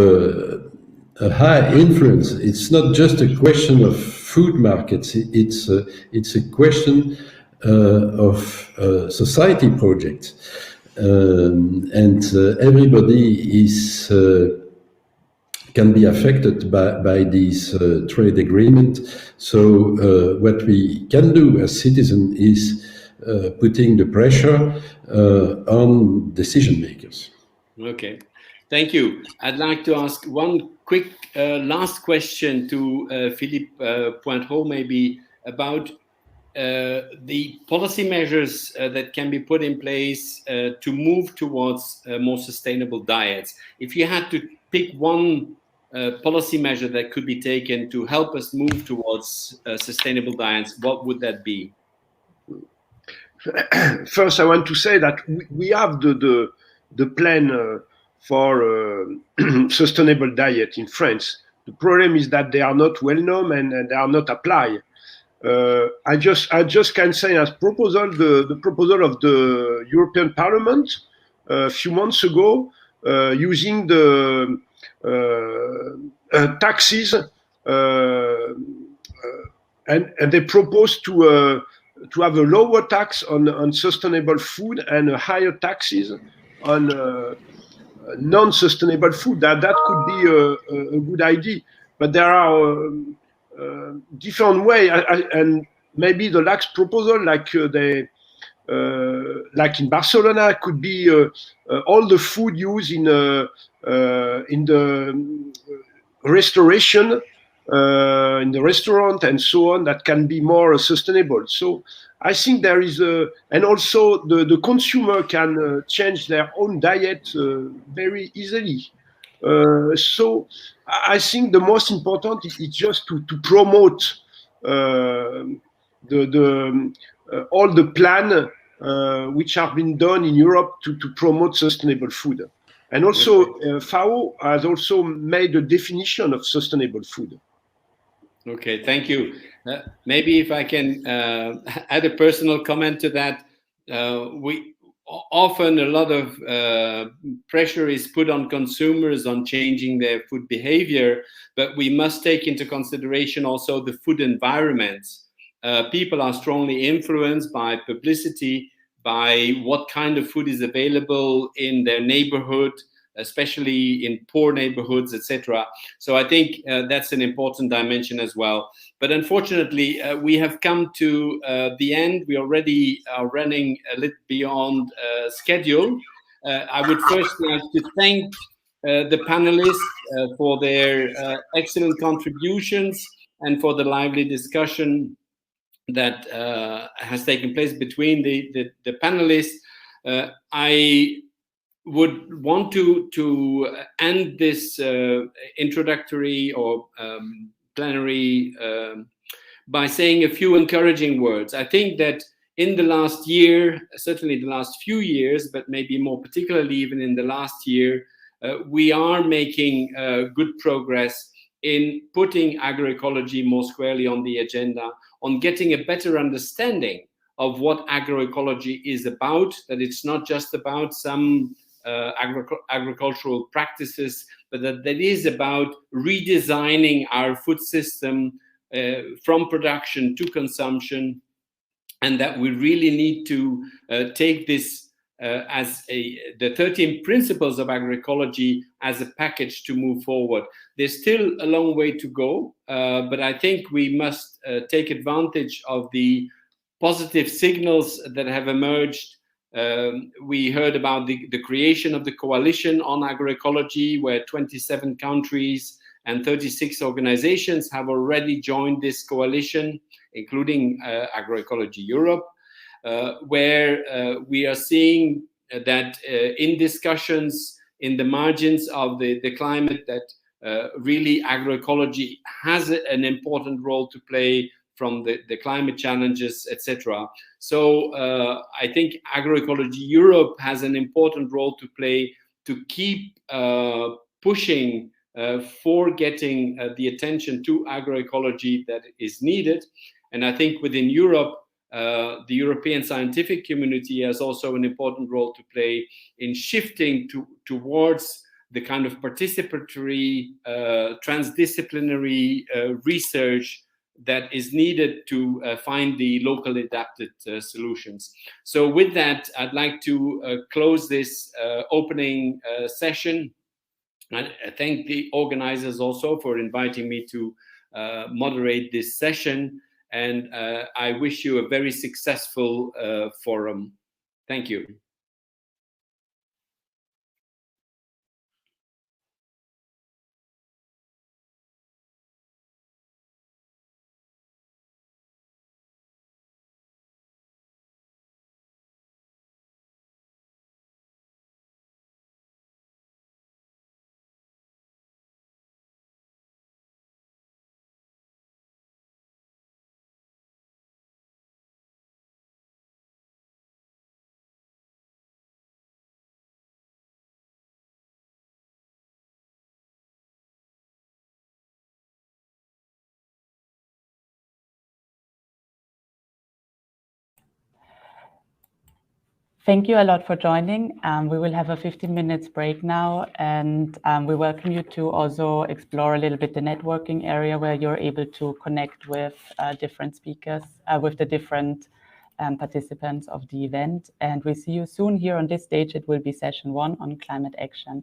a high influence. It's not just a question of food markets, it's a question of society projects, and everybody is can be affected by this trade agreement. So what we can do as citizens is putting the pressure on decision makers. Okay, thank you. I'd like to ask one quick last question to Philippe Pointreau, maybe, about the policy measures that can be put in place to move towards more sustainable diets. If you had to pick one policy measure that could be taken to help us move towards sustainable diets, what would that be? First, I want to say that we have the plan for sustainable diet in France. The problem is that they are not well known and they are not applied. I just can say, as proposal, the proposal of the European Parliament a few months ago, using the taxes, and they proposed to have a lower tax on sustainable food and a higher taxes on non-sustainable food. That could be a good idea, but there are different way, and maybe the last proposal, like in Barcelona, could be all the food used in the restoration, in the restaurant and so on, that can be more sustainable. So I think there is and also the consumer can change their own diet very easily. So I think the most important is just to promote all the plan which have been done in Europe to promote sustainable food. And also FAO has also made a definition of sustainable food. Okay, thank you. Maybe if I can add a personal comment to that, we often a lot of pressure is put on consumers on changing their food behavior, but we must take into consideration also the food environment. People are strongly influenced by publicity, by what kind of food is available in their neighborhood, especially in poor neighborhoods, etc. So I think that's an important dimension as well. But unfortunately, we have come to the end. We already are running a little beyond schedule. I would first like to thank the panelists for their excellent contributions and for the lively discussion that has taken place between the panelists. I would want to end this introductory or plenary by saying a few encouraging words. I think that in the last year, certainly the last few years, but maybe more particularly even in the last year, we are making good progress in putting agroecology more squarely on the agenda, on getting a better understanding of what agroecology is about, that it's not just about some agricultural practices, but that it is about redesigning our food system from production to consumption, and that we really need to take this as the 13 principles of agroecology as a package to move forward. There's still a long way to go, but I think we must take advantage of the positive signals that have emerged. We heard about the creation of the Coalition on Agroecology, where 27 countries and 36 organizations have already joined this coalition, including Agroecology Europe, where we are seeing that in discussions in the margins of the climate, that really agroecology has an important role to play from the climate challenges, etc. So I think Agroecology Europe has an important role to play to keep pushing for getting the attention to agroecology that is needed. And I think within Europe, the European scientific community has also an important role to play in shifting towards the kind of participatory, transdisciplinary research that is needed to find the locally adapted solutions. So with that, I'd like to close this opening session. I thank the organizers also for inviting me to moderate this session. And I wish you a very successful forum. Thank you. Thank you a lot for joining. We will have a 15 minutes break now, and we welcome you to also explore a little bit the networking area where you're able to connect with different speakers, with the different participants of the event. And we see you soon here on this stage. It will be session 1 on climate action.